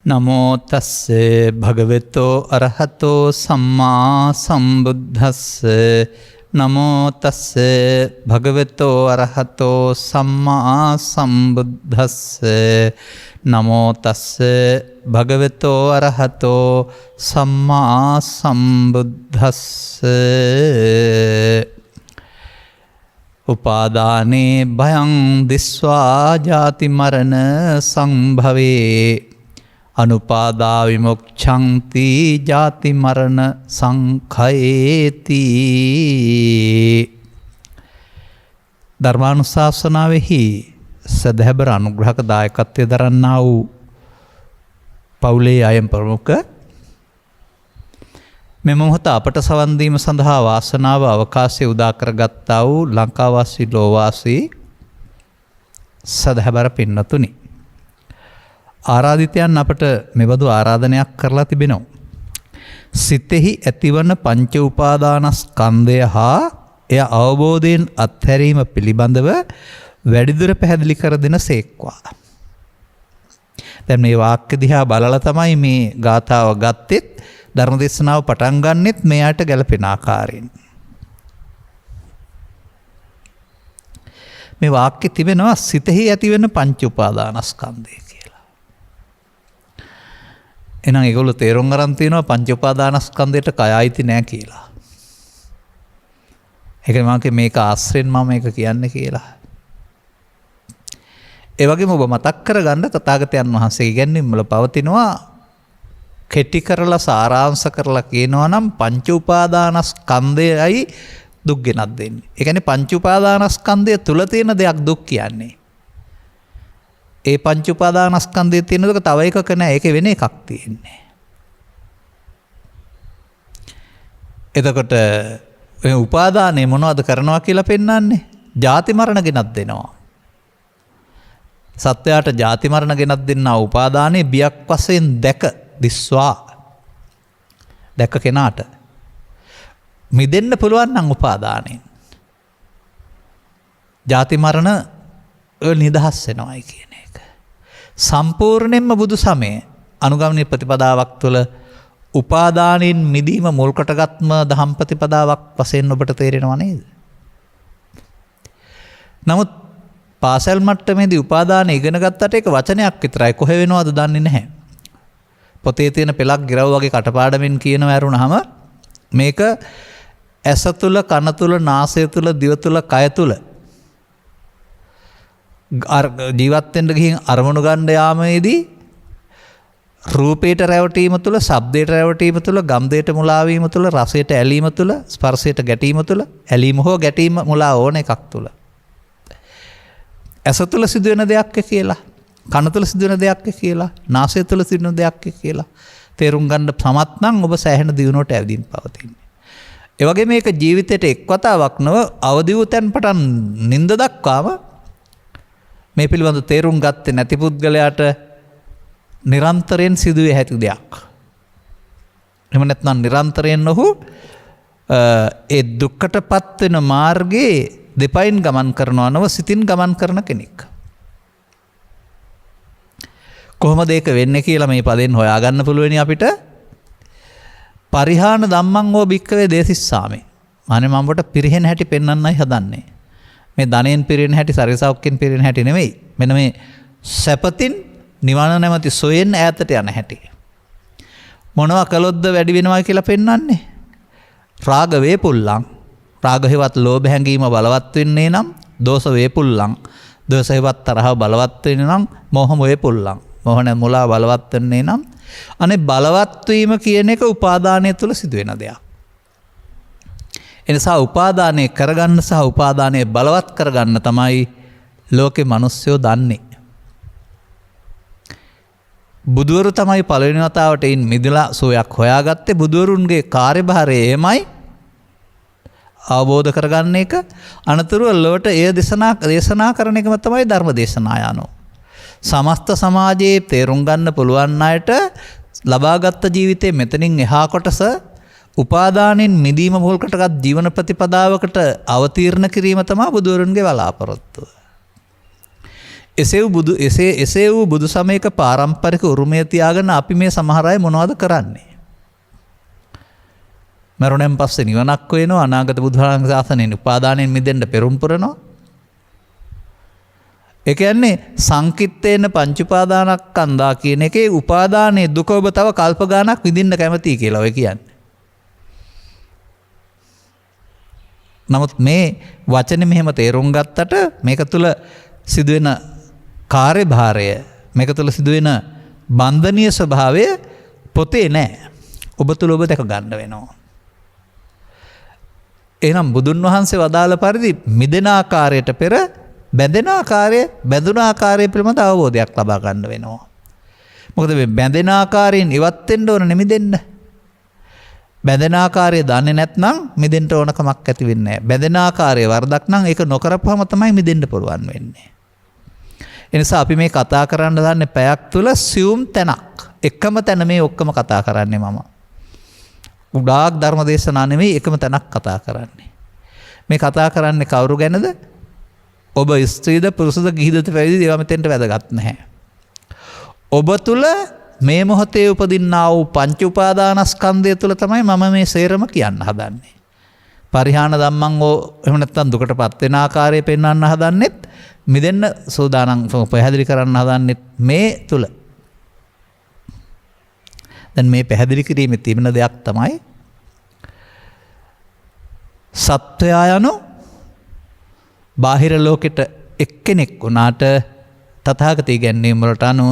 නමෝ තස්සේ භගවතෝ අරහතෝ සම්මා සම්බුද්දස්සේ නමෝ තස්සේ භගවතෝ අරහතෝ සම්මා සම්බුද්දස්සේ නමෝ තස්සේ භගවතෝ අරහතෝ සම්මා සම්බුද්දස්සේ උපාදානේ භයං දිස්වා ජාති මරණ සංභවේ අනුපාදා විමුක්ඛන්ති ජාති මරණ සංඛයේති. ධර්මානුශාසනාවෙහි සදහැබර අනුග්‍රහක දායකත්වය දරන්නා වූ පවුලේ අයම් ප්‍රමුඛ මෙම මොහොත අපට සවන් දීම සඳහා වාසනාව අවකාශය උදා කරගත්තා වූ ලංකාවාසී ලෝවාසී සදහැබර පින්නතුනි, ආරාධිතයන් අපට මෙබඳු ආරාධනයක් කරලා තිබෙනවා. සිතෙහි ඇතිවන පංච උපාදානස්කන්ධය හා එය අවබෝධයෙන් අත්හැරීම පිළිබඳව වැඩිදුර පැහැදිලි කර දෙන සේක්වා. දැන් මේ වාක්‍ය දිහා බලලා තමයි මේ ගාථාව ගත්තෙත්, ධර්ම දේශනාව පටන් ගන්නෙත් මෙයාට ගැලපෙන ආකාරයෙන්. මේ වාක්‍ය තිබෙනවා සිතෙහි ඇතිවෙන පංච උපාදානස්කන්ධය කියලා. එහෙනම් ඒගොල්ලෝ තේරුම් ගන්න තියෙනවා පංච උපාදානස්කන්ධයට කය අයිති නෑ කියලා. ඒකනේ මම මේක ආශ්‍රයෙන් මම මේක කියන්නේ කියලා. ඒ වගේම ඔබ මතක් කරගන්න තථාගතයන් වහන්සේ ඉගැන්වීම් වල පවතිනවා කෙටි කරලා සාරාංශ කරලා කියනවා නම් පංච උපාදානස්කන්ධයයි දුක් ගෙනත් දෙන්නේ. ඒ කියන්නේ පංච උපාදානස්කන්ධය තුල තියෙන දෙයක් දුක් කියන්නේ. ඒ පංච උපාදානස්කන්ධයේ තියෙන දුක තව එකක නෑ, ඒකේ වෙන එකක් තියෙන්නේ. එතකොට මේ උපාදානේ මොනවද කරනවා කියලා පෙන්වන්නේ? ජාති මරණ ගෙනත් දෙනවා. සත්‍යයට ජාති මරණ ගෙනත් දෙන්නා උපාදානේ බියක් වශයෙන් දැක දිස්වා දැක කෙනාට මිදෙන්න පුළුවන් නම් උපාදානෙන් ජාති මරණ නිදහස් වෙනවයි කියන එක. සම්පූර්ණයෙන්ම බුදු සමය අනුගමනීය ප්‍රතිපදාවක් තුළ උපාදානෙන් මිදීම මුල් කොටගත්ම දහම් ප්‍රතිපදාවක් වශයෙන් ඔබට තේරෙනව නේද? නමුත් පාසල් මට්ටමේදී උපාදාන ඉගෙන ගත්තට ඒක වචනයක් විතරයි, කොහෙ වෙනවද දන්නේ නැහැ. පොතේ තියෙන පෙලක් ගිරව් වගේ කටපාඩමින් කියනවා ඇරුණාම මේක ඇස තුල, කන තුල, නාසය තුල, දිව තුල, කය තුල ජීවත් වෙන්න ගිහින් අරමුණු ගන්න යාමේදී රූපේට රැවටීම තුල, ශබ්දයට රැවටීම තුල, ගන්ධයට මුලා වීම තුල, රසයට ඇලීම තුල, ස්පර්ශයට ගැටීම තුල, ඇලීම හෝ ගැටීම මුලා ඕන එකක් තුල ඇස තුල සිදුවෙන දෙයක් කියලා, කන තුල සිදුවෙන දෙයක් කියලා, නාසය තුල සිදුවෙන දෙයක් කියලා තේරුම් ගන්න සමත් නම් ඔබ සෑහෙන දියුණුවට ඇවිදින් පවතින්නේ. ඒ වගේ මේක ජීවිතේට එක් වතාවක් නොව අවදි වූ තැන් පටන් නින්ද දක්වාම මේ පිළිබඳ තේරුම් ගත්තේ නැති පුද්ගලයාට නිරන්තරයෙන් සිදුවේ හැකි දෙයක්. එහෙම නැත්නම් නිරන්තරයෙන් ඔහු ඒ දුක්කටපත් වෙන මාර්ගයේ දෙපයින් ගමන් කරනවා නොව සිතින් ගමන් කරන කෙනෙක්. කොහොමද ඒක වෙන්නේ කියලා මේ පදෙන් හොයාගන්න පුළුවනි අපිට. පරිහාන ධම්මං හෝ භික්ඛවේ දේසිස්සාමි. අනේ මම ඔබට පිරෙහෙන හැටි පෙන්වන්නයි හදන්නේ. මේ ධනෙන් පිරෙන හැටි, සරිසෞඛ්‍යෙන් පිරෙන හැටි නෙමෙයි. මෙන්න මේ සැපතින් නිවන නැමැති සොයෙන් ඈතට යන හැටි. මොනවා කළොත්ද වැඩි වෙනවා කියලා පෙන්වන්නේ? රාග වේපුල්ලං. රාග හේවත් ලෝභ හැඟීම බලවත් වෙන්නේ නම් දෝෂ වේපුල්ලං. දෝෂ හේවත් තරහ බලවත් වෙන්නේ නම් මෝහ වේපුල්ලං. මොහොන මුලා බලවත් වෙන්නේ නම් අනේ බලවත් වීම කියන එක උපාදානය තුල සිදුවෙන දෙයක්. එනිසා උපාදානය කරගන්න සහ උපාදානය බලවත් කරගන්න තමයි ලෝකේ මිනිස්සුયો දන්නේ. බුදුවරු තමයි පළවෙනි වතාවට ඉන් මිදලා සෝයක් හොයාගත්තේ. බුදුවරුන්ගේ කාර්යභාරය එමය අවබෝධ කරගන්න එක. අනතුරුව ලොවට එය දේශනා කරන එකම තමයි ධර්ම දේශනා යano. සමස්ත සමාජයේ තේරුම් ගන්න පුළුවන් අයට ලබාගත් ජීවිතේ මෙතනින් එහා කොටස උපාදානෙන් මිදීම මුල් කොටගත් ජීවන ප්‍රතිපදාවකට අවතීර්ණ කිරීම තමයි බුදුවරුන්ගේ බලාපොරොත්තුව. එසේ වූ බුදු සමයක පාරම්පරික උරුමය තියාගෙන අපි මේ සමහර අය මොනවද කරන්නේ? මරුණෙන් පස්සේ නිවනක් වෙනවා, අනාගත බුදුහාමගේ ශාසනයෙන් උපාදානයෙන් මිදෙන්න පෙරම් පුරනවා. ඒ කියන්නේ සංකිට්ඨේන පංච උපාදානස්කන්ධා කියන එකේ උපාදානයේ දුක ඔබ තව කල්ප ගානක් විඳින්න කැමතියි කියලා ඔය කියන්නේ. නමුත් මේ වචනේ මෙහෙම තේරුම් ගත්තට මේක තුල සිදුවෙන කාර්යභාරය, මේක තුල සිදුවෙන බන්ධනීය ස්වභාවය පොතේ නැහැ. ඔබ තුල ඔබ දැක ගන්න වෙනවා. එහෙනම් බුදුන් වහන්සේ වදාළ පරිදි මිදෙන ආකාරයට පෙර බැඳෙන ආකාරය, බැඳුන ආකාරය පිළිබඳ අවබෝධයක් ලබා ගන්න වෙනවා. මොකද මේ බැඳෙන ආකාරයෙන් ඉවත් වෙන්න ඕන නෙමෙදෙන්න. බැඳෙන ආකාරය දන්නේ නැත්නම් මිදෙන්න ඕන කමක් ඇති වෙන්නේ නැහැ. බැඳෙන ආකාරය වරදක් නම් ඒක නොකරපුවම තමයි මිදෙන්න පුළුවන් වෙන්නේ. ඒ නිසා අපි මේ කතා කරන්න දන්නේ පැයක් තුල සියුම් තැනක්. එකම තැන මේ ඔක්කොම කතා කරන්නේ මම. උඩාක් ධර්ම දේශනා නෙමෙයි එකම තැනක් කතා කරන්නේ. මේ කතා කරන්නේ කවුරු ගැනද? ඔබ ස්ත්‍රීද පුරුෂද ගිහිද පැවිදිද ඒවා මෙතෙන්ට වැදගත් නැහැ. ඔබ තුල මේ මොහොතේ උපදින්නා වූ පංච උපාදානස්කන්ධය තුල තමයි මම මේ සේරම කියන්න හදන්නේ. පරිහාන ධම්මං එහෙම නැත්නම් දුකටපත් වෙන ආකාරය පෙන්වන්න හදන්නෙත්, මිදෙන්න සෝදානම් පැහැදිලි කරන්න හදන්නෙත් මේ තුල. දැන් මේ පැහැදිලි කිරීමේ තිබෙන දෙයක් තමයි සත්වයා යනු බාහිර ලෝකෙට එක්කෙනෙක් වුණාට තථාගත ඉගැන්වීම් වලට අනුව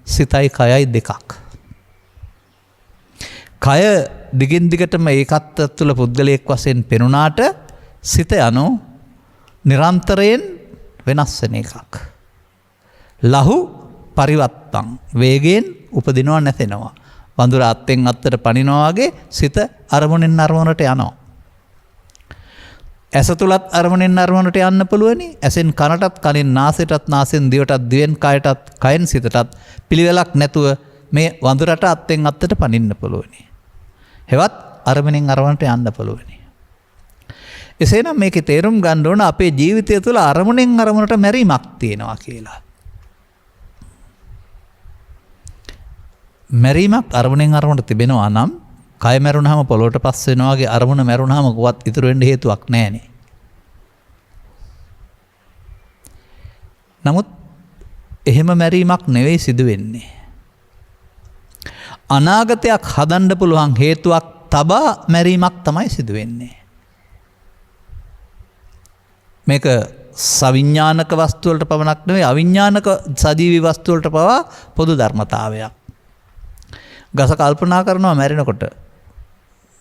සිතයි කයයි දෙකක්. කය දිගින් දිගටම ඒකත්වය තුළ පුද්ගලයෙක් වශයෙන් පෙනුනාට සිත යනු නිරන්තරයෙන් වෙනස් වෙන එකක්. ලහු පරිවත්තං වේගයෙන් උපදිනවා නැතෙනවා. වඳුර අත්ෙන් අත්තට පනිනවා වගේ සිත අරමුණෙන් අරමුණට යනවා. ඇස තුලත් අරමුණෙන් අරමුණට යන්න පුළුවනි. ඇසෙන් කනටත්, කනින් නාසයටත්, නාසෙන් දිවටත්, දිවෙන් කයටත්, කයෙන් සිතටත් පිළිවෙලක් නැතුව මේ වඳුරට අත්ෙන් අත්තට පනින්න පුළුවනි. හෙවත් අරමුණෙන් අරමුණට යන්න පුළුවනි. එසේනම් මේකේ තේරුම් ගන්න ඕන අපේ ජීවිතය තුළ අරමුණෙන් අරමුණට මැරීමක් තියෙනවා කියලා. මැරීමක් අරමුණෙන් අරමුණට තිබෙනවා නම් කය මැරුණාම පොළොවට පස් වෙනවා වගේ අරමුණ මැරුණාම කොවත් ඉතුරු වෙන්න හේතුවක් නැහැනේ. නමුත් එහෙම මැරීමක් නෙවෙයි සිදු වෙන්නේ. අනාගතයක් හදන්න පුළුවන් හේතුවක් තබා මැරීමක් තමයි සිදු වෙන්නේ. මේක සවිඥානික වස්තු වලට පමණක් නෙවෙයි අවිඥානික සජීවී වස්තු වලට පවා පොදු ධර්මතාවයක්. ගස කල්පනා කරනවා මැරෙනකොට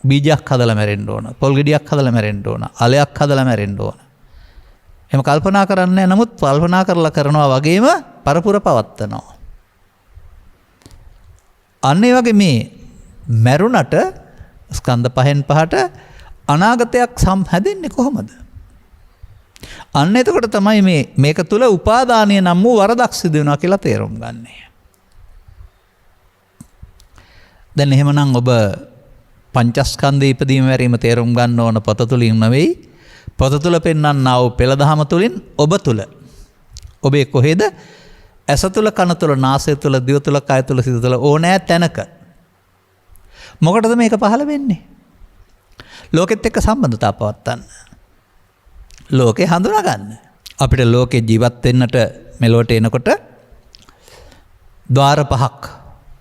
බීජයක් හදලා මැරෙන්න ඕන, පොල් ගෙඩියක් හදලා මැරෙන්න ඕන, අලයක් හදලා මැරෙන්න ඕන. එහෙම කල්පනා කරන්නේ නැහැ. නමුත් කල්පනා කරලා කරනවා වගේම පරපුර පවත්නවා. අන්න ඒ වගේ මේ මැරුණට ස්කන්ධ පහෙන් පහට අනාගතයක් හැදෙන්නේ කොහොමද? අන්න එතකොට තමයි මේක තුල උපාදානීය නම් වූ වරදක් සිදු වෙනවා කියලා තේරුම් ගන්න. දැන් එහෙමනම් ඔබ පංචස්කන්ධයේ ඉදීම වැරීම තේරුම් ගන්න ඕන පොත තුලින් නෙවෙයි, පොත තුල පෙන්වන්නා වූ පෙළදහම තුලින් ඔබ තුල. ඔබේ කොහෙද? ඇස තුල, කන තුල, නාසය තුල, දිව තුල, කය තුල, සිත තුල ඕනෑ තැනක. මොකටද මේක පහළ වෙන්නේ? ලෝකෙත් එක්ක සම්බන්ධතාව පවත්වන්න. ලෝකේ හඳුනා ගන්න. අපිට ලෝකේ ජීවත් වෙන්නට මෙලොවට එනකොට ద్వාර පහක්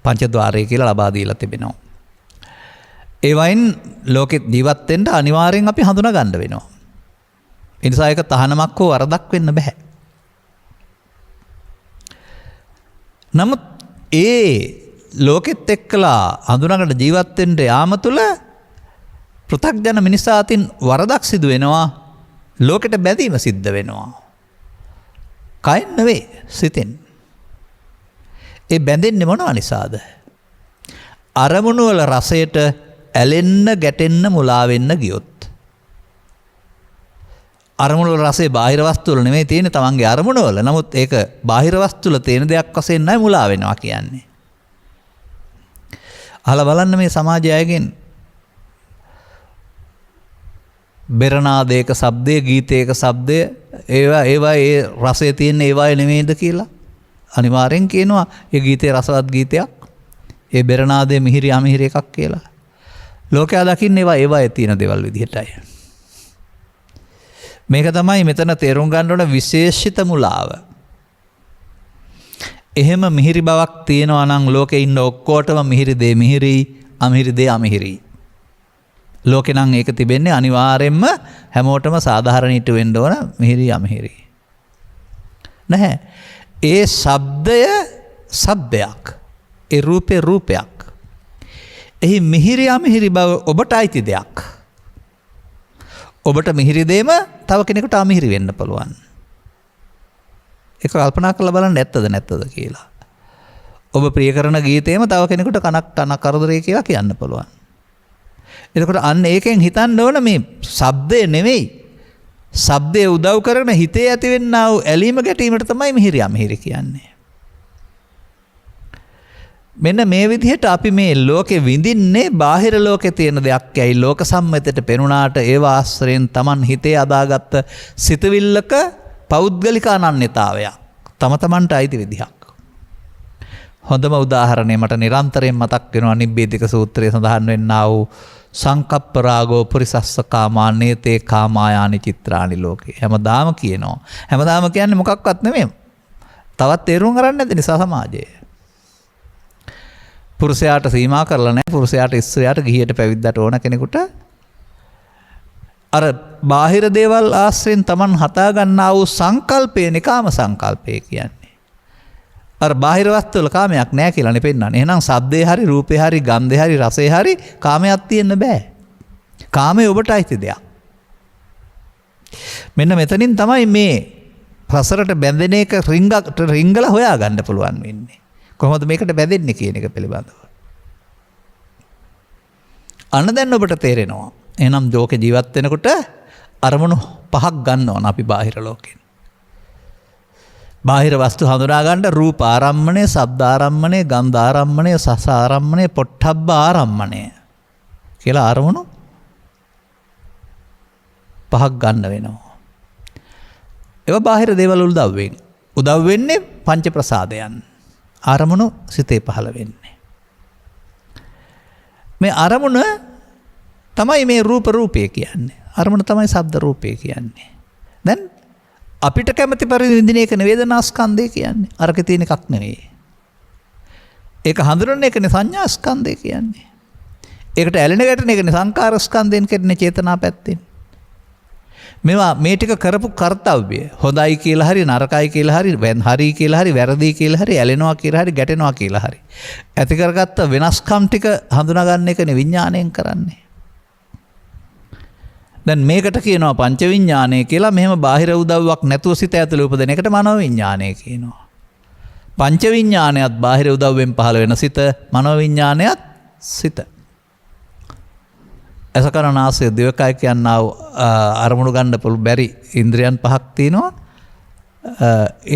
පංච ద్వාරය කියලා ලබා දීලා තිබෙනවා. ඒ වයින් ලෝකෙ ජීවත් වෙන්න අනිවාර්යෙන් අපි හඳුනා ගන්න වෙනවා. ඒ නිසා ඒක තහනමක් හෝ වරදක් වෙන්න බෑ. නමුත් ඒ ලෝකෙත් එක්කලා හඳුනාගෙන ජීවත් වෙන්න යාම තුළ පෘථග්ජන මිනිසා අතින් වරදක් සිදු වෙනවා. ලෝකෙට බැඳීම සිද්ධ වෙනවා. කයෙන් නෙවෙයි, සිතෙන්. ඒ බැඳෙන්නේ මොනවා නිසාද? අරමුණු වල රසයට ඇලෙන්න, ගැටෙන්න, මුලා වෙන්න ගියොත්. අරමුණු වල රසය බාහිර වස්තු වල නෙමෙයි තියෙන්නේ, තමන්ගේ අරමුණු වල. නමුත් ඒක බාහිර වස්තු වල තියෙන දෙයක් වශයෙන් නයි මුලා වෙනවා කියන්නේ. අහලා බලන්න මේ සමාජය අයගෙන් බෙරනාදයක ශබ්දය, ගීතයක ශබ්දය, ඒවා ඒ රසය තියෙන ඒවාය නෙමෙයිද කියලා අනිවාර්යෙන් කියනවා ඒ ගීතේ රසවත් ගීතයක්, ඒ බෙරනාදයේ මිහිරි අමිහිරි එකක් කියලා. ලෝකයා දකින්නේ ඒවායේ තියෙන දේවල් විදිහටයි. මේක තමයි මෙතන තේරුම් ගන්න ඕන විශේෂිත මුලාව. එහෙම මිහිරි බවක් තියෙනවා නම් ලෝකේ ඉන්න ඔක්කොටම මිහිරි දේ මිහිරි, අමිහිරි දේ අමිහිරි. ලෝකේ නම් ඒක තිබෙන්නේ අනිවාර්යෙන්ම හැමෝටම සාධාරණීට වෙන්න ඕන මිහිරි අමිහිරි. නැහැ. ඒ ශබ්දය ශබ්දයක්. ඒ රූපේ රූපයක්. එහි මිහිරි අමිහිරි බව ඔබට අයිති දෙයක්. ඔබට මිහිරි දෙම තව කෙනෙකුට අමිහිරි වෙන්න පුළුවන්. ඒක කල්පනා කරලා බලන්න ඇත්තද නැත්තද කියලා. ඔබ ප්‍රිය කරන ගීතේම තව කෙනෙකුට කනක් කරදරේ කියලා කියන්න පුළුවන්. එතකොට අන්න ඒකෙන් හිතන්න ඕන මේ ශබ්දය නෙවෙයි. ශබ්දය උදව් කරන හිතේ ඇතිවෙනා වූ ඇලීම ගැටීමට තමයි මිහිරි අමිහිරි කියන්නේ. මෙන්න මේ විදිහට අපි මේ ලෝකෙ විඳින්නේ බාහිර ලෝකේ තියෙන දෙයක් ඇයි ලෝක සම්මතයට පෙනුනාට ඒව ආශ්‍රයෙන් Taman හිතේ අදාගත්ත සිතවිල්ලක පෞද්ගලික අනන්‍යතාවයක් තම තමන්ට අයිති විදිහක්. හොඳම උදාහරණය මට නිරන්තරයෙන් මතක් වෙනවා නිබ්බේධික සූත්‍රයේ සඳහන් වෙන්නා වූ සංකප්ප රාගෝ පුරිසස්ස කාමා නේතේ කාමායානි චිත්‍රානි ලෝකේ. හැමදාම කියනවා. හැමදාම කියන්නේ මොකක්වත් නෙමෙයි. තවත් තේරුම් ගන්න නැති නිසා සමාජයේ. පුරුෂයාට සීමා කරලා නැහැ. පුරුෂයාට ස්ත්‍රියට ගිහියට පැවිද්දට ඕන කෙනෙකුට අර බාහිර දේවල් ආශ්‍රයෙන් Taman හතා ගන්නා වූ සංකල්පය නිකාම සංකල්පය කියන්නේ. අර බාහිර වස්තු වල කාමයක් නැහැ කියලානේ පෙන්නන්නේ. එහෙනම් සද්දේ හරි රූපේ හරි ගන්ධේ හරි රසේ හරි කාමයක් තියෙන්න බෑ. කාමයේ ඔබට අයිති දෙයක්. මෙන්න මෙතනින් තමයි මේ රසරට බැඳෙන එක රිංගලා හොයාගන්න පුළුවන් වෙන්නේ. කොහොමද මේකට බැඳෙන්නේ කියන එක පිළිබඳව. අන්න දැන් ඔබට තේරෙනවා. එහෙනම් ලෝකේ ජීවත් වෙනකොට අරමුණු පහක් ගන්න ඕන අපි බාහිර ලෝකෙන්. බාහිර වස්තු හඳුනා ගන්න රූප ආරම්මණය, ශබ්ද ආරම්මණය, ගන්ධ ආරම්මණය, රස ආරම්මණය, පොට්ටබ්බ ආරම්මණය කියලා අරමුණු පහක් ගන්න වෙනවා. ඒවා බාහිර දේවල් උදව් වෙන්නේ පංච ප්‍රසාදයන්. අරමුණු සිතේ පහළ වෙන්නේ. මේ අරමුණ තමයි මේ රූපය කියන්නේ. අරමුණ තමයි ශබ්ද රූපය කියන්නේ. දැන් අපිට කැමති පරිදි විඳින එක වේදනා ස්කන්ධය කියන්නේ. අරක තියෙන එකක් නෙවෙයි. ඒක හඳුනන එකනේ සංඥා ස්කන්ධය කියන්නේ. ඒකට ඇලෙන ගැටෙන එකනේ සංකාර ස්කන්ධයෙන් කෙරෙන චේතනා පැත්තෙන්. මේවා මේ ටික කරපු කර්තව්‍ය හොඳයි කියලා හරි නරකයි කියලා හරි හරි කියලා හරි වැරදි කියලා හරි ඇලෙනවා කියලා හරි ගැටෙනවා කියලා හරි ඇති කරගත්ත වෙනස්කම් ටික හඳුනා ගන්න එකනේ විඥාණයෙන් කරන්නේ. දැන් මේකට කියනවා පංච විඥානය කියලා. මෙහෙම බාහිර උදව්වක් නැතුව සිත ඇතුළේ උපදින එකට මනෝ විඥානය කියනවා. පංච විඥානයත් බාහිර උදව්වෙන් පහළ වෙන සිත, මනෝ විඥානයත් සිත. අසකරණාසය දිවකය කියනවා අරමුණු ගන්න පුළු බැරි ඉන්ද්‍රියන් පහක් තියෙනවා.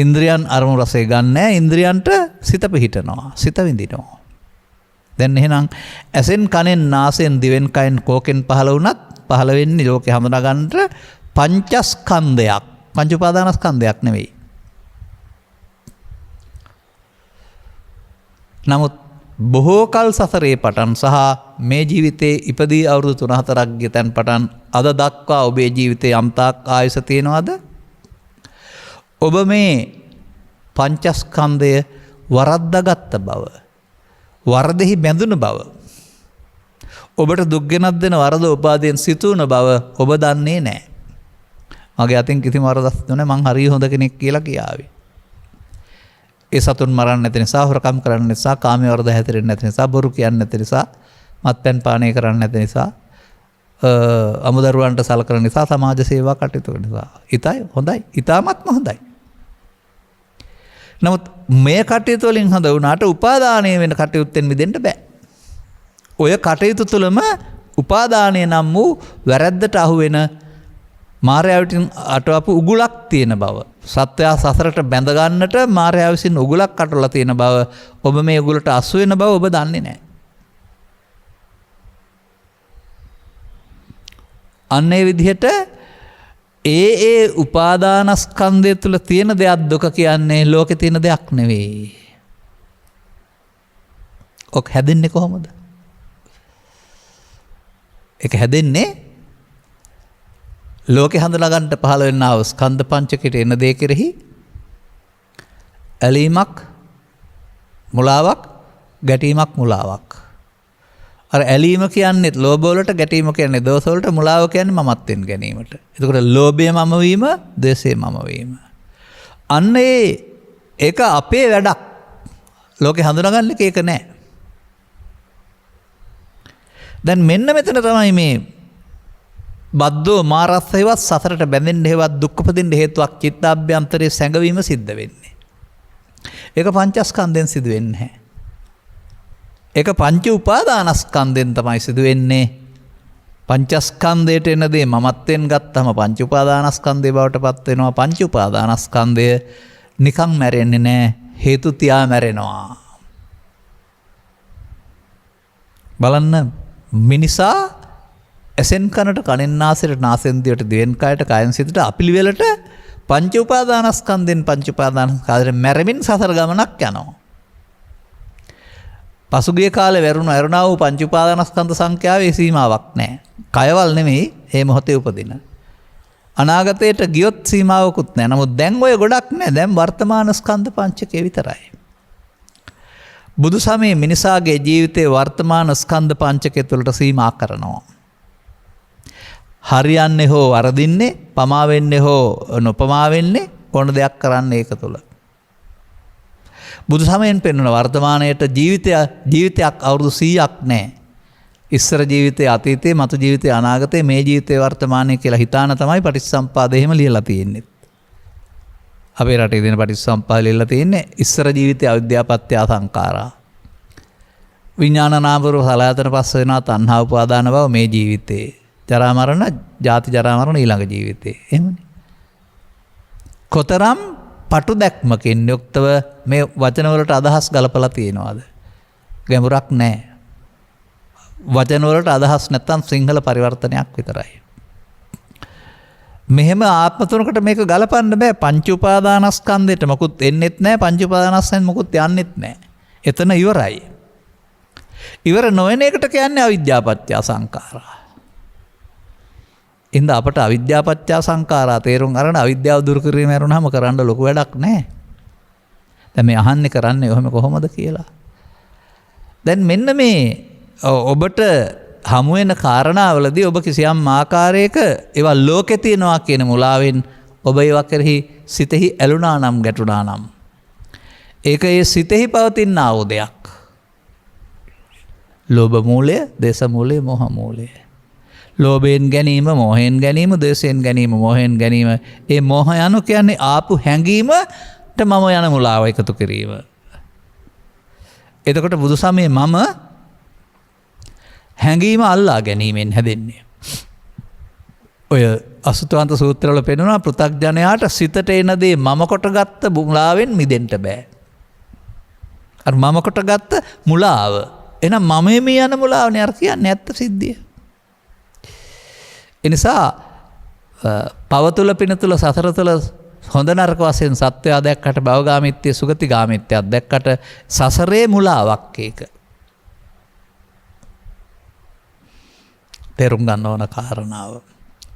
ඉන්ද්‍රියන් අරමුණු රසය ගන්න නැහැ. ඉන්ද්‍රියන්ට සිත පිහිටනවා. සිත විඳිනවා. දැන් එහෙනම් ඇසෙන් කනෙන් නාසයෙන් දිවෙන් කයෙන් කෝකෙන් පහළ වුණත් පහළ වෙන්නේ ලෝකේ හඳුනා ගන්නට පංචස්කන්ධයක්. පංච උපාදානස්කන්ධයක් නෙවෙයි. නමුත් බොහෝ කල් සසරේ පටන් සහ මේ ජීවිතේ ඉපදී අවුරුදු 3-4ක් ගියතන් පටන් අද දක්වා ඔබේ ජීවිතේ යම්තාක් ආයුෂ තියෙනවද? ඔබ මේ පංචස්කන්ධය වරද්දාගත්ත බව, වරදෙහි බැඳුණු බව, ඔබට දුක් ගෙනත් දෙන වරද උපාදයෙන් සිතුන බව ඔබ දන්නේ නැහැ. මගේ අතින් කිසිම වරදක් නැහැ, මං හරිය හොඳ කෙනෙක් කියලා කියාවේ. ඒ සතුන් මරන්න නැති නිසා, හොරකම් කරන්න නැති නිසා, කාමයේ වරද හැතරෙන්නේ නැති නිසා, බොරු කියන්නේ නැති නිසා, මත්පැන් පානය කරන්න නැති නිසා, අමුදරුවන්ට සලකන නිසා, සමාජ සේවා කටයුතු කරන නිසා. ඊටයි හොඳයි. ඊටමත්ම හොඳයි. නමුත් මේ කටයුතු වලින් හොඳ වුණාට උපාදානය වෙන කටයුත්තෙන් මිදෙන්න බෑ. ඔය කටයුතු තුළම උපාදානය නම් වූ වැරැද්දට අහු වෙන මායාවින් අටවපු උගුලක් තියෙන බව, සත්‍යය සසරට බැඳ ගන්නට මායාව විසින් උගුලක් අටවලා තියෙන බව, ඔබ මේ උගුලට අසු වෙන බව ඔබ දන්නේ නැහැ. අන්න ඒ විදිහට ඒ උපාදානස්කන්ධය තුළ තියෙන දෙයක් දුක කියන්නේ ලෝකේ තියෙන දෙයක් නෙවෙයි. ඔක හැදෙන්නේ කොහොමද? ඒක හැදෙන්නේ ලෝකේ හඳුනා ගන්නට පහළ වෙනා වූ ස්කන්ධ පංචකයට එන දේ කෙරෙහි ඇලීමක් මුලාවක්, ගැටීමක් මුලාවක්. අර ඇලීම කියන්නේ ලෝභ වලට, ගැටීම කියන්නේ දෝෂ වලට, මුලාව කියන්නේ මමත්වෙන් ගැනීමට. එතකොට ලෝභය මම වීම, ද්වේෂය මම වීම. අන්න ඒක අපේ වැඩක්. ලෝකේ හඳුනාගන්න එක නෑ. දැන් මෙන්න මෙතන තමයි මේ බද්දෝ මාරස්ස හේවත් සසරට බැඳෙන්න හේවත් දුක් උපදින්න හේතුවක් චිත්තාභ්‍යන්තරයේ සැඟවීම සිද්ධ වෙන්නේ. ඒක පංචස්කන්ධයෙන් සිදු වෙන්නේ නැහැ. ඒක පංච උපාදානස්කන්ධයෙන් තමයි සිදු වෙන්නේ. පංචස්කන්ධයට එන දේ මමත්වෙන් ගත්තම පංච උපාදානස්කන්ධය බවට පත් වෙනවා. පංච උපාදානස්කන්ධය නිකන් මැරෙන්නේ නැහැ. හේතු තියා මැරෙනවා. බලන්න මිනිසා ඇසෙන් කනට, කනෙන් නාසයට, නාසෙන් දිවට, දිවෙන් කයට, කයෙන් සිතට අපිලිවෙලට පංච උපාදානස්කන්ධෙන් පංච උපාදානස්කන්ධයෙන් මැරෙමින් සසර ගමනක් යනවා. පසුගිය කාලේ වැරුණා වූ පංච උපාදානස්කන්ධ සංඛ්‍යාවේ සීමාවක් නැහැ. කයවල් නෙමෙයි මේ මොහොතේ උපදින. අනාගතයට ගියොත් සීමාවකුත් නැහැ. නමුත් දැන් ඔය ගොඩක් නැහැ. දැන් වර්තමාන ස්කන්ධ පංචකය විතරයි. බුදු සමයේ මිනිසාගේ ජීවිතයේ වර්තමාන ස්කන්ධ පංචකය තුළට සීමා කරනවා. හරියන්නේ හෝ වරදින්නේ, පමා වෙන්නේ හෝ නොපමා වෙන්නේ කොන දෙයක් කරන්න ඒක තුළ. බුදු සමයෙන් පෙන්වන වර්තමානයට ජීවිතයක් අවුරුදු 100ක් නැහැ. ඉස්සර ජීවිතයේ, අතීතයේ, මතු ජීවිතයේ, අනාගතයේ, මේ ජීවිතයේ වර්තමානයේ කියලා හිතාන තමයි පටිච්චසම්පාදය එහෙම ලියලා තියෙන්නේ. අපේ රටේ දෙන පටිච්චසම්පාදය ලියලා තියෙන්නේ ඉස්සර ජීවිතයේ අවිද්‍යාපත්‍ය සංඛාරා. විඥාන නාම රූප සලආයතන පස්ස වෙනවා තණ්හා උපාදාන බව මේ ජීවිතේ. ජරා මරණ, ජාති ජරා මරණ ඊළඟ ජීවිතේ. එහෙමනේ. කොතරම් පටු දැක්මකින් යුක්තව මේ වචන වලට අදහස් ගලපලා තියෙනවාද? ගැඹුරක් නැහැ. වචන වලට අදහස් නැත්තම් සිංහල පරිවර්තනයක් විතරයි. මෙහෙම ආත්ම තුනකට මේක ගලපන්න බෑ. පංච උපාදානස්කන්ධයට මොකුත් එන්නෙත් නැහැ. පංච උපාදානස්කන්ධෙන් මොකුත් යන්නෙත් නැහැ. එතන ඉවරයි. ඉවර නොවන එකට කියන්නේ අවිද්‍යාපත්‍ය සංඛාරා. ඉතින් අපට අවිද්‍යාපත්‍ය සංඛාරා තේරුම් අරගෙන අවිද්‍යාව දුරු කිරීම යරුණාම කරන්න ලොකු වැඩක් නැහැ. දැන් මේ අහන්නේ කරන්නේ ඔහොම කොහොමද කියලා. දැන් මෙන්න මේ ඔබට හමු වෙන කාරණාවලදී ඔබ කිසියම් ආකාරයක ඒවා ලෝකේ තියනවා කියන මුලාවෙන් ඔබ ඒවා කෙරෙහි සිතෙහි ඇලුනා නම්, ගැටුණා නම් ඒක ඒ සිතෙහි පවතින ආයෝදයක්. ලෝභ මූලය, දේශ මූලය, මෝහ මූලය. ලෝභයෙන් ගැනීම, මෝහයෙන් ගැනීම, ද්වේෂයෙන් ගැනීම, මෝහයෙන් ගැනීම. ඒ මෝහ යනු කියන්නේ ආපු හැඟීමට මම යන මුලාව එකතු කිරීම. එතකොට බුදු සමයේ මම හැඟීම අල්ලා ගැනීමෙන් හැදෙන්නේ. ඔය අසුතවන්ත සූත්‍රවල පෙන්වනවා පෘථග්ජනයාට සිතට එන දේ මම කොටගත්ත මුලාවෙන් මිදෙන්න බෑ. අර මම කොටගත්ත මුලාව. එහෙනම් මම මේ යන මුලාවනේ අර කියන්නේ ඇත්ත සිද්ධිය. එනිසා පව තුළ, පින තුළ, සසර තුළ හොඳ නරක වශයෙන් සත්වයා දැක්කට, භවගාමිත්‍ය, සුගතිගාමිත්‍යයක් දැක්කට සසරේ මුලාවක් ඒක. තේරුම් ගන්න ඕන කාරණාව.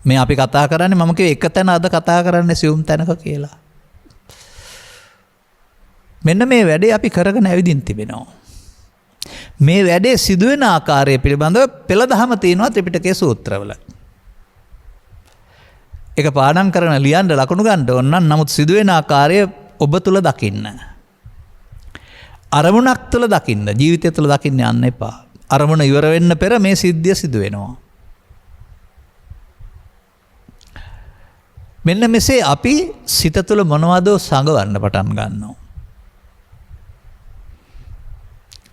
මේ අපි කතා කරන්නේ මම කිව්වේ එක තැන, අද කතා කරන්නේ සියුම් තැනක කියලා. මෙන්න මේ වැඩේ අපි කරගෙන ඇවිදින් තිබෙනවා. මේ වැඩේ සිදුවෙන ආකාරය පිළිබඳව පෙළ දහම තියෙනවා ත්‍රිපිටකයේ සූත්‍රවල. ඒක පාඩම් කරන ලියන්න ලකුණු ගන්න ඕන නම්, නමුත් සිදුවෙන ආකාරය ඔබ තුල දකින්න. අරමුණක් තුල දකින්න, ජීවිතය තුල දකින්න යන්න එපා. අරමුණ ඉවර වෙන්න පෙර මේ සිද්ධිය සිදු වෙනවා. මෙන්න මෙසේ අපි සිත තුළ මොනවද සංගවන්න පටන් ගන්නවා.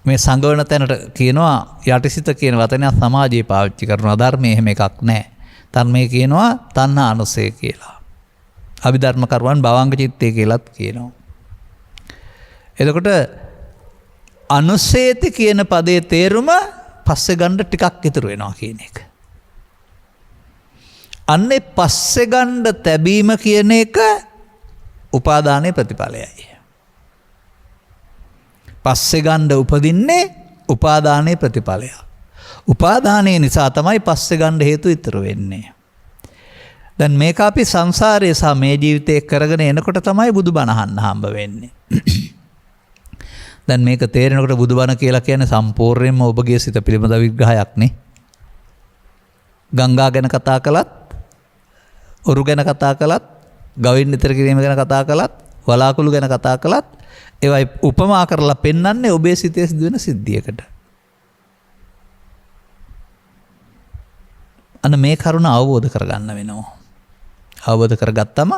මේ සංගවන තැනට කියනවා යටිසිත කියන වචනය සමාජයේ පාවිච්චි කරනවා. ධර්මයේ එහෙම එකක් නැහැ. ධර්මයේ කියනවා තණ්හා අනුසය කියලා. අභිධර්ම කරුවන් භවංග චිත්තය කියලාත් කියනවා. එතකොට අනුසේති කියන පදයේ තේරුම පස්සේ ගන්න ටිකක් ඉතුරු වෙනවා කියන එක. අන්නේ පස්සේ ගන්න තැබීම කියන එක උපාදානයේ ප්‍රතිඵලයයි. පස්සේ ගන්න උපදින්නේ උපාදානයේ ප්‍රතිඵලයක්. උපාදානයේ නිසා තමයි පස්සේ ගන්න හේතු ඉතුරු වෙන්නේ. දැන් මේක අපි සංසාරයේ සහ මේ ජීවිතේ කරගෙන එනකොට තමයි බුදුබණ අහන්න හම්බ වෙන්නේ. දැන් මේක තේරෙනකොට බුදුබණ කියලා කියන්නේ සම්පූර්ණයෙන්ම ඔබගේ සිත පිළිබඳ විග්‍රහයක් නේ. ගංගා ගැන කතා කළත්, ඔරු ගැන කතා කළත්, ගවින් නිතර කිරීම ගැන කතා කළත්, වලාකුළු ගැන කතා කළත් ඒවයි උපමා කරලා පෙන්වන්නේ ඔබේ සිතේ සිදුවෙන සිද්ධියකට. අන්න මේ කරුණ අවබෝධ කරගන්න වෙනවා. අවබෝධ කරගත්තම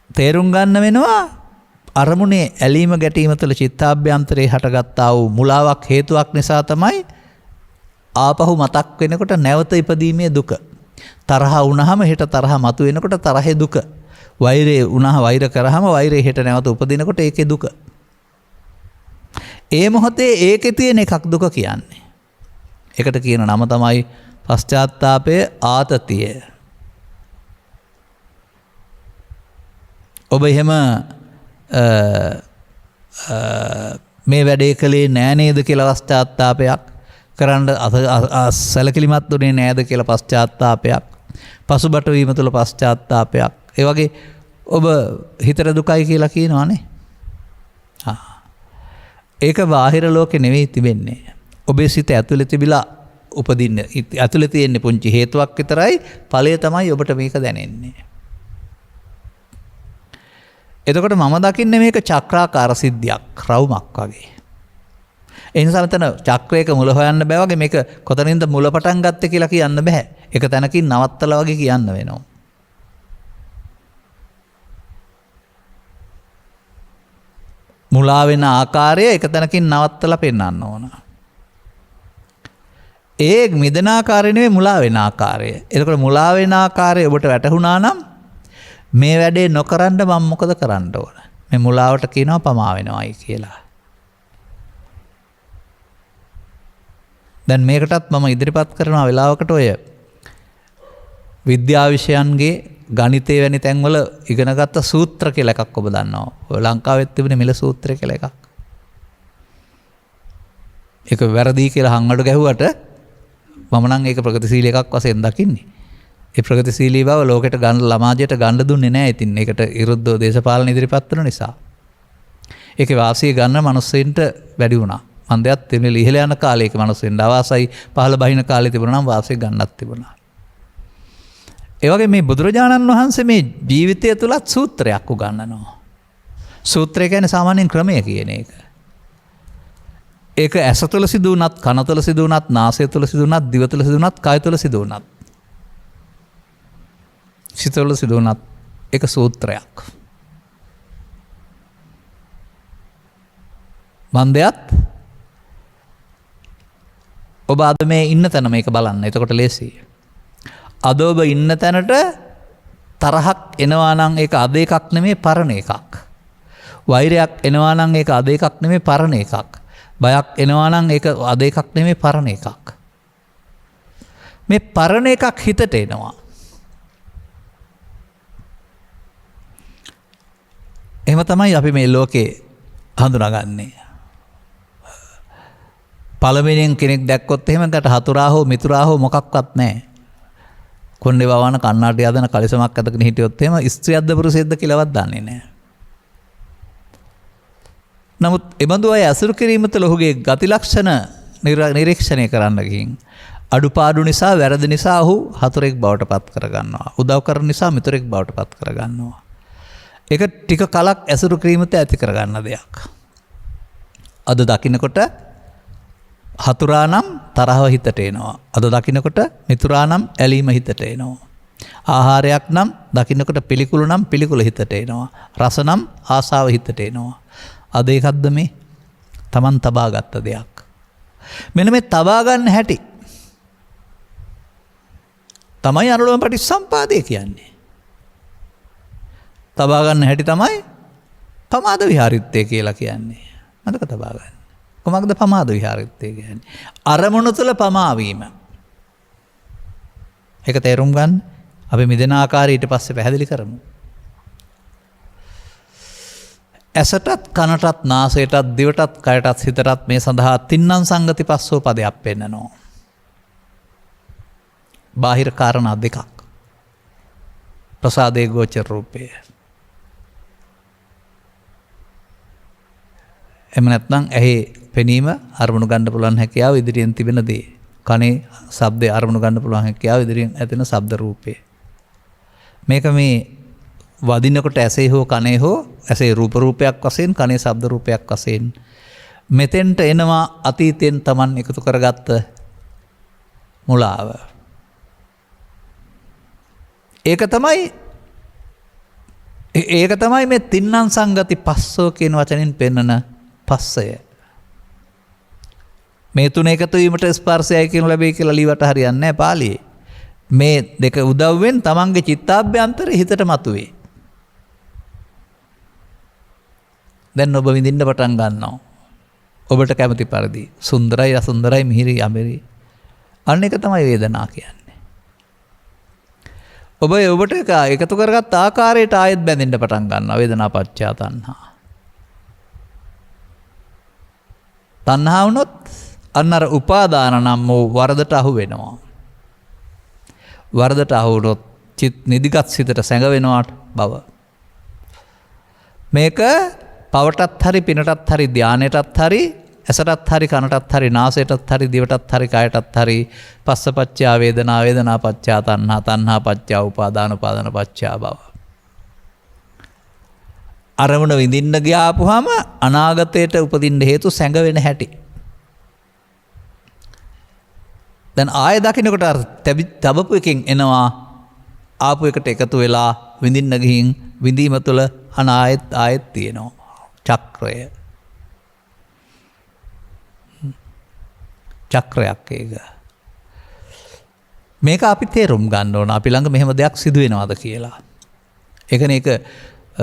තේරුම් ගන්න වෙනවා අරමුණේ ඇලීම ගැටීම තුළ චිත්තාභ්‍යන්තරේ හටගත්තා වූ මුලාවක් හේතුවක් නිසා තමයි ආපහු මතක් වෙනකොට නැවත ඉපදීමේ දුක. තරහ වුණාම හෙට තරහ මතුවෙනකොට තරහේ දුක. වෛරය වුණා වෛර කරාම වෛරය හෙට නැවත උපදිනකොට ඒකේ දුක. ඒ මොහොතේ ඒකේ තියෙන එකක් දුක කියන්නේ. ඒකට කියන නම තමයි පශ්චාත්තාපයේ ආතතිය. ඔබ එහෙම මේ වැඩේ කළේ නෑ නේද කියලා පශ්චාත්තාපයක් කරන්න සැලකිලිමත් දුන්නේ නෑද කියලා පශ්චාත්තාපයක්, පසුබට වීම තුළ පශ්චාත්තාපයක්. ඒ වගේ ඔබ හිතට දුකයි කියලා කියනවානේ. ඒක බාහිර ලෝකෙ නෙවෙයි තිබෙන්නේ. ඔබේ සිත ඇතුළේ තිබිලා උපදින්න ඇතුළේ තියෙන පුංචි හේතුවක් විතරයි, ඵලය තමයි ඔබට මේක දැනෙන්නේ. එතකොට මම දකින්නේ මේක චක්‍රාකාර සිද්ධියක්, රවුමක් වගේ. ඒ නිසා මෙතන චක්‍රයක මුල හොයන්න බෑ වගේ, මේක කොතනින්ද මුල පටන් ගත්තේ කියලා කියන්න බෑ. ඒක තැනකින් නවත්තලා වගේ කියන්න වෙනවා. මුලා වෙන ආකාරය එක තැනකින් නවත්තලා පෙන්වන්න ඕන. ඒ මිදෙන ආකාරය නෙවෙයි මුලා වෙන ආකාරය. එතකොට මුලා වෙන ආකාරය ඔබට වැටහුණා නම් මේ වැඩේ නොකරන්න මම මොකද කරන්න ඕන? මේ මුලාවට කියනවා පමා වෙනවයි කියලා. දැන් මේකටත් මම ඉදිරිපත් කරන වෙලාවකට ඔය විද්‍යා විෂයන්ගේ ගණිතය වැනි තැන්වල ඉගෙනගත්ත සූත්‍ර කියලා එකක් ඔබ දන්නවා. ඔය ලංකාවෙත් තිබුණේ මිල සූත්‍රය කියලා එකක්. ඒක වැරදි කියලා හංගඩ ගැහුවට මම නම් ඒක ප්‍රගතිශීලී එකක් වශයෙන් දකින්නේ. ඒ ප්‍රගතිශීලී බව ලෝකෙට ගන්න ළමාජයට ගන්න දුන්නේ නැහැ. ඉතින් ඒකට විරුද්ධව දේශපාලන ඉදිරිපත් කරන නිසා. ඒකේ වාසිය ගන්න මිනිස්සුන්ට වැඩි වුණා. මන්දයත් එමෙල ඉහළ යන කාලේ ඒක මිනිස්සුන්ට අවාසයි, පහළ බහින කාලේ තිබුණා නම් වාසිය ගන්නත් තිබුණා. ඒ වගේ මේ බුදුරජාණන් වහන්සේ මේ ජීවිතය තුලත් සූත්‍රයක් උගන්වනවා. සූත්‍රය කියන්නේ සාමාන්‍යයෙන් ක්‍රමය කියන එක. ඒක ඇස තුළ සිදු වුණත්, කන තුළ සිදු වුණත්, නාසය තුළ සිදු වුණත්, දිව තුළ සිදු වුණත්, කය තුළ සිදු වුණත්, සිත තුළ සිදු වුණත් ඒක සූත්‍රයක්. මන්දයත් ඔබ අද මේ ඉන්න තැන මේක බලන්න. එතකොට ලේසියි. අද ඔබ ඉන්න තැනට තරහක් එනවා නම් ඒක අද එකක් නෙමෙයි පරණ එකක්. වෛරයක් එනවා නම් ඒක අද එකක් නෙමෙයි පරණ එකක්. බයක් එනවා නම් ඒක අද එකක් නෙමෙයි පරණ එකක්. මේ පරණ එකක් හිතට එනවා. එහෙම තමයි අපි මේ ලෝකේ හඳුනාගන්නේ. පළවෙනියෙන් කෙනෙක් දැක්කොත් එහෙම ගට හතුරා හෝ මිතුරා හෝ මොකක්වත් නැහැ. කොණ්ඩේ වවන කන්නාඩි හදන කලිසමක් අතගෙන හිටියොත් එහෙම ස්ත්‍රියක්ද පුරුෂයෙක්ද කියලාවත් දන්නේ නැහැ. නමුත් එබඳු අය අසුරු කිරීම තුළ ඔහුගේ ගති ලක්ෂණ නිරීක්ෂණය කරන්න ගිහින් අඩුපාඩු නිසා, වැරදි නිසා ඔහු හතුරෙක් බවට පත් කරගන්නවා. උදව් කරන නිසා මිතුරෙක් බවට පත් කරගන්නවා. ඒක ටික කලක් ඇසුරු කිරීමත් ඇති කරගන්න දෙයක්. අද දකින්නකොට හතුරා නම් තරහව හිතට එනවා. අද දකින්නකොට මිතුරා නම් ඇලීම හිතට එනවා. ආහාරයක් නම් දකින්නකොට පිළිකුල නම් පිළිකුල හිතට එනවා. රස නම් ආසාව හිතට එනවා. අද ඒකක්ද මේ Taman තබා ගත්ත දෙයක්. මෙන්න මේ තබා ගන්න හැටි තමයි අනුලෝම පටිච්චසම්පාදය කියන්නේ. තබා ගන්න හැටි තමයි පමාද විහාරිත්තය කියලා කියන්නේ. මතක තබා ගන්න. කොහොමද පමාද විහාරිත්තය කියන්නේ? අරමුණු තුළ පමා වීම. ඒක තේරුම් ගන්න. අපි මිදෙන ආකාරය ඊට පස්සේ පැහැදිලි කරමු. ඇසටත් කනටත් නාසයටත් දිවටත් කයටත් සිතටත් මේ සඳහා තින්නම් සංගති පස්සෝ පදයක් පෙන්නනවා. බාහිර කාරණා දෙකක්. ප්‍රසාදේ ගෝචර රූපය. එම නැත්නම් ඇහි පෙනීම අරමුණු ගන්න පුළුවන් හැකියාව ඉදිරියෙන් තිබෙන දේ. කනේ ශබ්දය අරමුණු ගන්න පුළුවන් හැකියාව ඉදිරියෙන් ඇතින ශබ්ද රූපය. මේක මේ වදිනකොට ඇසේ හෝ කනේ හෝ ඇසේ රූප රූපයක් වශයෙන් කනේ ශබ්ද රූපයක් වශයෙන් මෙතෙන්ට එනවා අතීතයෙන් Taman එකතු කරගත්ත මුලාව. ඒක තමයි මේ තින්නම් සංගති පස්සෝ කියන වචනින් පෙන්නන පස්සය. මේ තුන එකතු වීමට ස්පර්ශයයි කියනු ලැබෙයි කියලා ලිවට හරියන්නේ නැහැ පාළියේ. මේ දෙක උදව්වෙන් තමන්ගේ චිත්තාභ්‍යන්තරය හිතට මතුවේ. දැන් ඔබ විඳින්න පටන් ගන්නවා. ඔබට කැමති පරිදි සුන්දරයි අසුන්දරයි මිහිරි අමිරි. අන්න එක තමයි වේදනා කියන්නේ. ඔබ ඔබට එකතු කරගත් ආකාරයට ආයෙත් බැඳෙන්න පටන් ගන්නවා. වේදනා පත්‍ය තණ්හා. තණ්හා වුණොත් අන්න අර උපාදාන නම් වූ වරදට අහු වෙනවා. වරදට අහු වුණොත් නිදිගත් සිතට සැඟවෙනවාට බව. මේක පවටත් හරි පිනටත් හරි ධානයටත් හරි ඇසටත් හරි කනටත් හරි නාසයටත් හරි දිවටත් හරි කයටත් හරි පස්සපච්චා වේදනා වේදනා පච්චා තණ්හා තණ්හා පච්චා උපාදාන උපාදාන පච්චා භව. අරමුණ විඳින්න ගියාපුවාම අනාගතයට උපදින්න හේතු සැඟවෙන හැටි. දැන් ආය දකින්නකොට අර තබපු එකෙන් එනවා ආපු එකට එකතු වෙලා විඳින්න ගිහින් විඳීම තුළ ආයෙත් තියෙනවා චක්‍රය. චක්‍රයක් ඒක. මේක අපි තේරුම් ගන්න ඕන. අපි ළඟ මෙහෙම දෙයක් සිදු වෙනවද කියලා. ඒකනේ ඒක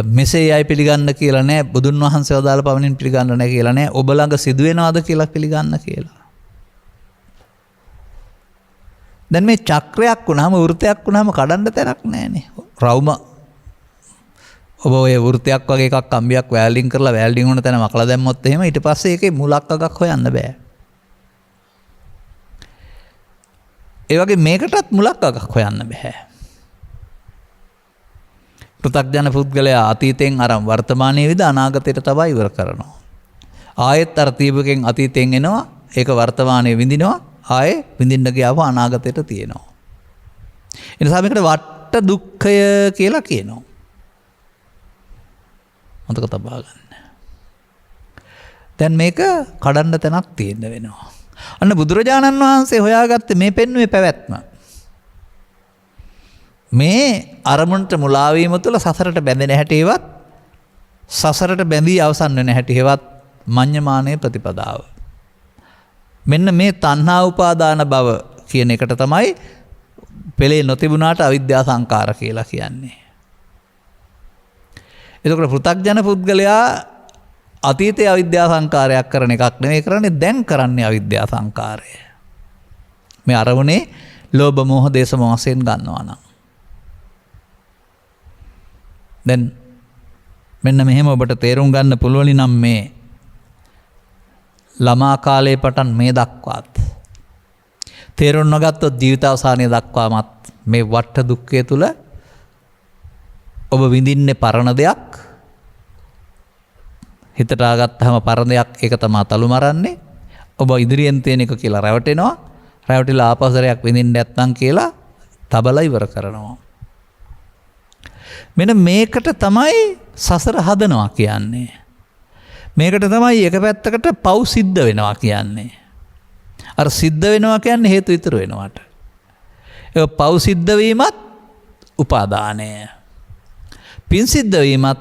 මෙසේ අය පිළිගන්න කියලා නෑ. බුදුන් වහන්සේ වදාළ පමණින් පිළිගන්න නෑ කියලා නෑ. ඔබ ළඟ සිදු වෙනවද කියලා පිළිගන්න කියලා. දැන් මේ චක්‍රයක් වුණාම වෘතයක් වුණාම කඩන්න තැනක් නෑනේ. රවුම ඔබ ඔය වෘතයක් වගේ එකක් කම්බියක් වෑල්ඩින් කරලා වෑල්ඩින් වුණ තැන මකලා දැම්මොත් එහෙම ඊට පස්සේ ඒකේ මුලක් අගක් හොයන්න බෑ. ඒ වගේ මේකටත් මුලක් අගක් හොයන්න බෑ. පෘථග්ජන පුද්ගලයා අතීතයෙන් අරන් වර්තමානයේ විද අනාගතයට තබා ඉවර කරනවා. ආයෙත් අර තීබකෙන් අතීතයෙන් එනවා ඒක වර්තමානයේ විඳිනවා ආයේ විඳින්න ගියාම අනාගතයට තියෙනවා. ඒ නිසා මේකට වට දුක්ඛය කියලා කියනවා. මතක තබා ගන්න. දැන් මේක කඩන්න තැනක් තියෙන්න වෙනවා. අන්න බුදුරජාණන් වහන්සේ හොයාගත්තේ මේ පෙන්වුවේ පැවැත්ම. මේ අරමුණට මුලා වීම තුළ සසරට බැඳෙන හැටිවත් සසරට බැඳී අවසන් වෙන හැටිවත් මඤ්ඤමානයේ ප්‍රතිපදාව. මෙන්න මේ තණ්හා උපාදාන භව කියන එකට තමයි පෙළේ නොතිබුණාට අවිද්‍යා සංකාර කියලා කියන්නේ. එතකොට පෘථග්ජන පුද්ගලයා අතීතයේ අවිද්‍යා සංකාරයක් කරන එකක් නෙවෙයි කරන්නේ දැන් කරන්නේ අවිද්‍යා සංකාරය. මේ අරමුණේ ලෝභ මෝහ දේශ මොහයෙන් ගන්නවා නම්. දැන් මෙන්න මෙහෙම ඔබට තේරුම් ගන්න පුළුවන් නම් මේ ළමා කාලේ පටන් මේ දක්වාත් තේරුම් නොගත්තොත් ජීවිත අවසානයේ දක්වාමත් මේ වට දුක්ඛය තුල ඔබ විඳින්නේ පරණ දෙයක්. හිතට ආගත්තාම පරණ දෙයක් ඒක තමයි තලු මරන්නේ. ඔබ ඉදිරියෙන් තියෙන එක කියලා රැවටෙනවා. රැවටිලා ආපසරයක් විඳින්න නැත්නම් කියලා තබලා ඉවර කරනවා. මෙන්න මේකට තමයි සසර හදනවා කියන්නේ. මේකට තමයි එක පැත්තකට පව් සිද්ධ වෙනවා කියන්නේ. අර සිද්ධ වෙනවා කියන්නේ හේතු ඉතුරු වෙනවට. ඒ පව් සිද්ධ වීමත් උපාදානය. පින් සිද්ධ වීමත්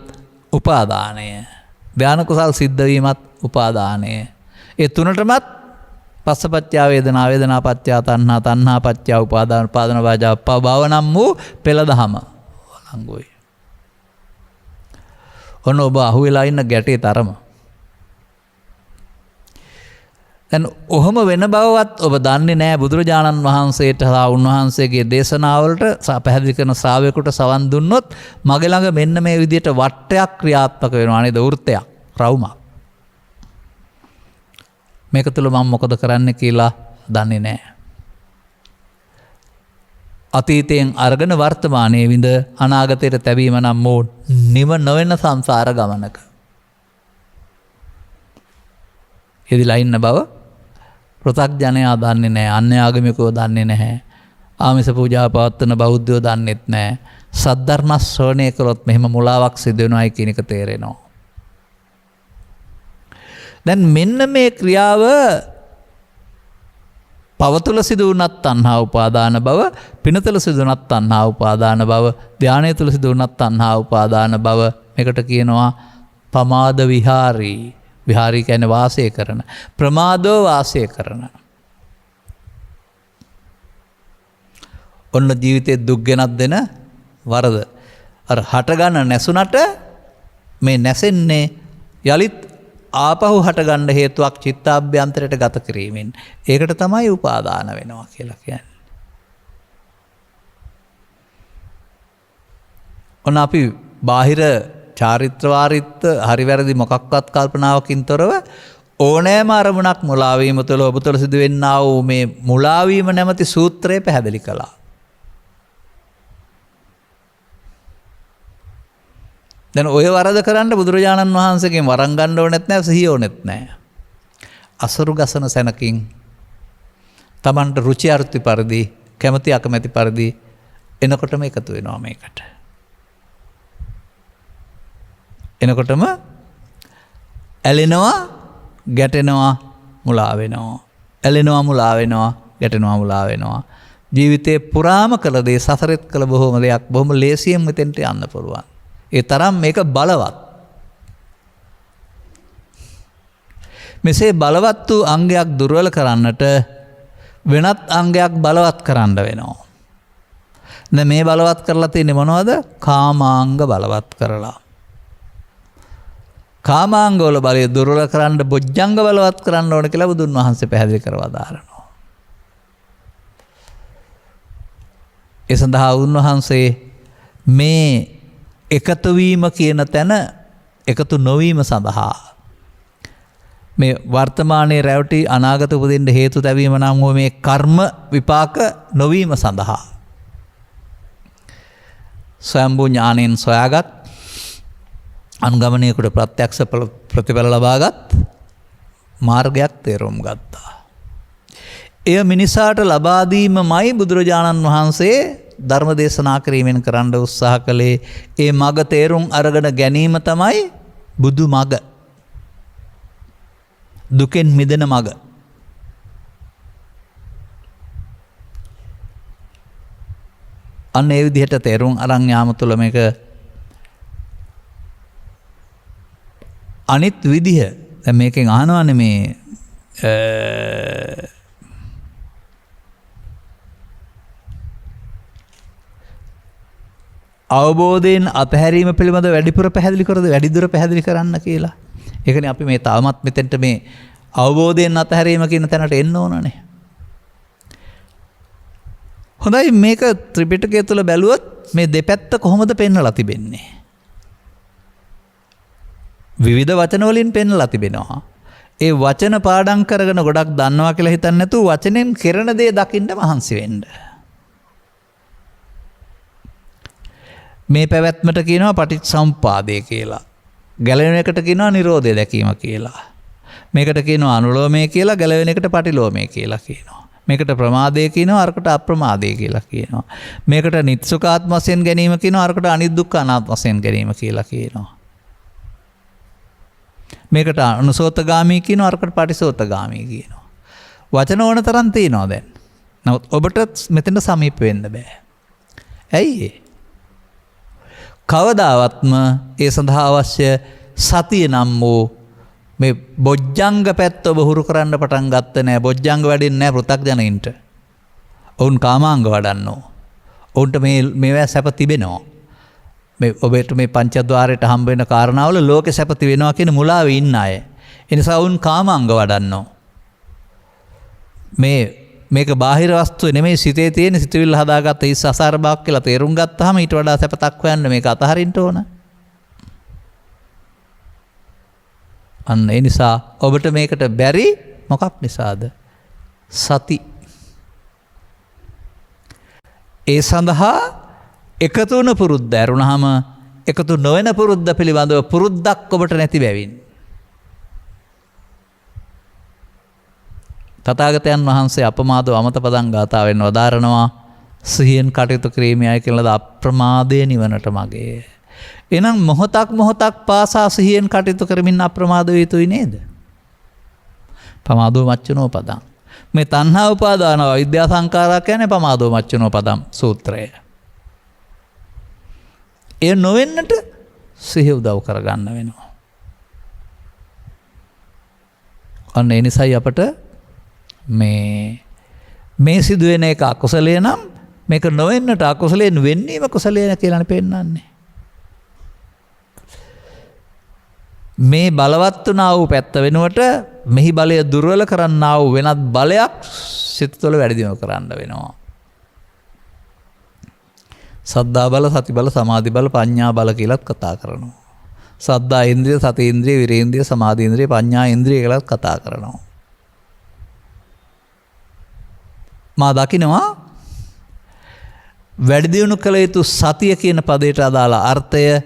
උපාදානය. ධාන කුසල් සිද්ධ වීමත් උපාදානය. ඒ තුනටමත් පස්සපච්චා වේදනා වේදනා පච්චා තණ්හා තණ්හා පච්චා උපාදාන උපාදාන භව නම් වූ පෙළදහම වළංගුයි. ඔන්න ඔබ අහුවෙලා ඉන්න ගැටේ තරම. දැන් ඔහොම වෙන බවවත් ඔබ දන්නේ නැහැ. බුදුරජාණන් වහන්සේට සහ උන්වහන්සේගේ දේශනාවලට පැහැදිලි කරන ශ්‍රාවකෙකුට සවන් දුන්නොත් මගේ ළඟ මෙන්න මේ විදිහට වටයක් ක්‍රියාත්මක වෙනවා නේද? වෘත්තයක්, රවුමක්. මේක තුළ මම මොකද කරන්න කියලා දන්නේ නැහැ. අතීතයෙන් අරගෙන වර්තමානයේ විඳ අනාගතයට තැබීම නම් මෝ නිව නොවන සංසාර ගමනක යෙදිලා ඉන්න බව පෘථග්ජනයා දන්නේ නැහැ. අන්‍ය ආගමිකයෝ දන්නේ නැහැ. ආමිස පූජා පවත්වන බෞද්ධයෝ දන්නෙත් නැහැ. සද්ධර්ම ශ්‍රවණය කළොත් මෙහෙම මුලාවක් සිදු වෙනවායි කියන එක තේරෙනවා. දැන් මෙන්න මේ ක්‍රියාව පවතුල සිදු වුණත් තණ්හා උපාදාන බව, පිනතුල සිදු වුණත් තණ්හා උපාදාන බව, ධානය තුල සිදු වුණත් තණ්හා උපාදාන බව. මේකට කියනවා පමාද විහාරී. විහාරී කියන්නේ වාසය කරන. ප්‍රමාදව වාසය කරන. ඔන්න ජීවිතේ දුක් ගෙනත් දෙන වරද. අර හටගන්න නැසුණට මේ නැසෙන්නේ යලිත් ආපහු හටගන්න හේතුවක් චිත්තාභ්‍යන්තරයට ගත කිරීමෙන්. ඒකට තමයි උපාදාන වෙනවා කියලා කියන්නේ. ඔන්න අපි බාහිර චාරිත්‍ර වාරිත්‍ර හරි වැරදි මොකක්වත් කල්පනාවකින් තොරව ඕනෑම අරමුණක් මුලා වීම තුළ ඔබ තුළ සිදුවෙන්නා වූ මේ මුලා වීම නැමැති සූත්‍රය පැහැදිලි කළා. දැන් ඔය වරද කරන්න බුදුරජාණන් වහන්සේගෙන් වරන් ගන්න ඕනෙත් නැහැ, සිහිය ඕනෙත් නැහැ. අසරු ගසන සැනකින් Tamanට රුචි අරුචි පරිදි, කැමැති අකමැති පරිදි එනකොටම එකතු වෙනවා මේකට. එනකොටම ඇලෙනවා, ගැටෙනවා, මුලා වෙනවා. ඇලෙනවා, මුලා වෙනවා, ගැටෙනවා, මුලා වෙනවා. ජීවිතේ පුරාම කළ දේ සසරෙත් කළ බොහොම දෙයක් බොහොම ලේසියෙන් මෙතෙන්ට යන්න පුළුවන්. ඒ තරම් මේක බලවත්. මෙසේ බලවත් වූ අංගයක් දුර්වල කරන්නට වෙනත් අංගයක් බලවත් කරන්න වෙනවා. දැන් මේ බලවත් කරලා තියෙන්නේ මොනවද? කාමාංග බලවත් කරලා. කාමාංග වල බලය දුර්වල කරන්න බොජ්ජංග බලවත් කරන්න ඕන කියලා බුදුන් වහන්සේ පැහැදිලි කරවා දාරනවා. ඒ සඳහා උන්වහන්සේ මේ එකතු වීම කියන තැන එකතු නොවීම සඳහා මේ වර්තමානයේ රැවටි අනාගත උපදින්න හේතු තැබීම නම් වූ මේ කර්ම විපාක නොවීම සඳහා ස්වයම්බු ඥාණයෙන් සොයාගත් අනුගමනයකට ප්‍රත්‍යක්ෂ ප්‍රතිඵල ලබාගත් මාර්ගයක් තේරුම් ගත්තා. එය මිනිසාට ලබා දීමමයි බුදුරජාණන් වහන්සේ ධර්ම දේශනා කිරීමෙන් කරන්න උත්සාහ කළේ. ඒ මඟ තේරුම් අරගෙන ගැනීම තමයි බුදු මඟ. දුකෙන් මිදෙන මඟ. අන්න ඒ විදිහට තේරුම් අරන් යාම තුළ මේක අනිත් විදිහ. දැන් මේකෙන් අහනවානේ මේ අවබෝධයෙන් අතහැරීම පිළිබඳ වැඩිපුර පැහැදිලි කරද වැඩිදුර පැහැදිලි කරන්න කියලා. ඒකනේ අපි මේ තාමත් මෙතෙන්ට මේ අවබෝධයෙන් අතහැරීම කියන තැනට එන්න ඕනනේ. හොඳයි, මේක ත්‍රිපිටකය තුළ බැලුවොත් මේ දෙපැත්ත කොහොමද පෙන්වලා තිබෙන්නේ? විවිධ වචන වලින් පෙන්වලා තිබෙනවා. ඒ වචන පාඩම් කරගෙන ගොඩක් දන්නවා කියලා හිතන්නේ නැතුව වචනෙන් කරන දේ දකින්න මහන්සි වෙන්න. මේ පැවැත්මට කියනවා පටිච්චසමුප්පාදය කියලා. ගැලවෙන එකට කියනවා නිරෝධය දැකීම කියලා. මේකට කියනවා අනුලෝමය කියලා, ගැලවෙන එකට පටිලෝමය කියලා කියනවා. මේකට ප්‍රමාදය කියනවා, අරකට අප්‍රමාදය කියලා කියනවා. මේකට නිත්සුකාත්ම වශයෙන් ගැනීම කියනවා, අරකට අනිදුක්ඛ අනාත්ම වශයෙන් ගැනීම කියලා කියනවා. මේකට අනුසෝතගාමී කියනවා, අරකට පටිසෝතගාමී කියනවා. වචන ඕන තරම් තියෙනවා දැන්. නමුත් ඔබට මෙතන සමීප වෙන්න බෑ. ඇයි ඒ? කවදාවත්ම ඒ සඳහා අවශ්‍ය සතිය නම් වූ මේ බොජ්ජංග පැත්ත ඔබ හුරු කරන්න පටන් ගත්ත නෑ. බොජ්ජංග වැඩින්නේ නෑ පෘථග්ජනයින්ට. ඔවුන් කාමාංග වඩන්නෝ. ඔවුන්ට මේවා සැප තිබෙනවා. මේ ඔබට මේ පංචද්වාරයට හම්බ වෙන කාරණාවල ලෝකේ සැප තිබෙනවා කියන මුලාවේ ඉන්න අය. ඒ නිසා ඔවුන් කාමාංග වඩන්නෝ. මේක බාහිර වස්තුව නෙමෙයි සිතේ තියෙන සිතුවිල්ල හදාගත්ත හිස් අසාර බවක් කියලා තේරුම් ගත්තාම ඊට වඩා සැපතක් හොයන්න මේක අතහරින්න ඕන. අන්න ඒ නිසා ඔබට මේකට බැරි මොකක් නිසාද? සති. ඒ සඳහා එකතු වුණ පුරුද්ද ඇරුණාම එකතු නොවන පුරුද්ද පිළිබඳව පුරුද්දක් ඔබට නැති බැවින් තථාගතයන් වහන්සේ අපමාදව අමත පදං ගාථාවෙන් වදාරනවා සිහියෙන් කටයුතු කිරීමයි කියලාද අප්‍රමාදයේ නිවනට මගේ. එහෙනම් මොහොතක් පාසා සිහියෙන් කටයුතු කරමින් අප්‍රමාද වේ යුතුයි නේද? පමාදෝ මච්චනෝ පදං. මේ තණ්හා උපාදාන විද්‍යා සංඛාරා කියන්නේ පමාදෝ මච්චනෝ පදං සූත්‍රය. ඒ නොවෙන්නට සිහිය උදව් කරගන්න වෙනවා. අන්න ඒ නිසායි අපට මේ සිදුවෙන එක අකුසලය නම් මේක නොවෙන්නට අකුසලයෙන් වෙන්නේම කුසලය කියලානේ පෙන්නන්නේ. මේ බලවත් වුණා වූ පැත්ත වෙනුවට මෙහි බලය දුර්වල කරන්නා වූ වෙනත් බලයක් සිත තුළ වැඩි දියුණු කරන්න වෙනවා. සද්ධා බල, සති බල, සමාධි බල, ප්‍රඥා බල කියලාත් කතා කරනවා. සද්ධා ඉන්ද්‍රිය, සති ඉන්ද්‍රිය, විරේන්ද්‍රිය, සමාධි ඉන්ද්‍රිය, ප්‍රඥා ඉන්ද්‍රිය කියලාත් කතා කරනවා. මා දකිනවා වැඩි දියුණු කළ යුතු සතිය කියන පදයට අදාළ අර්ථය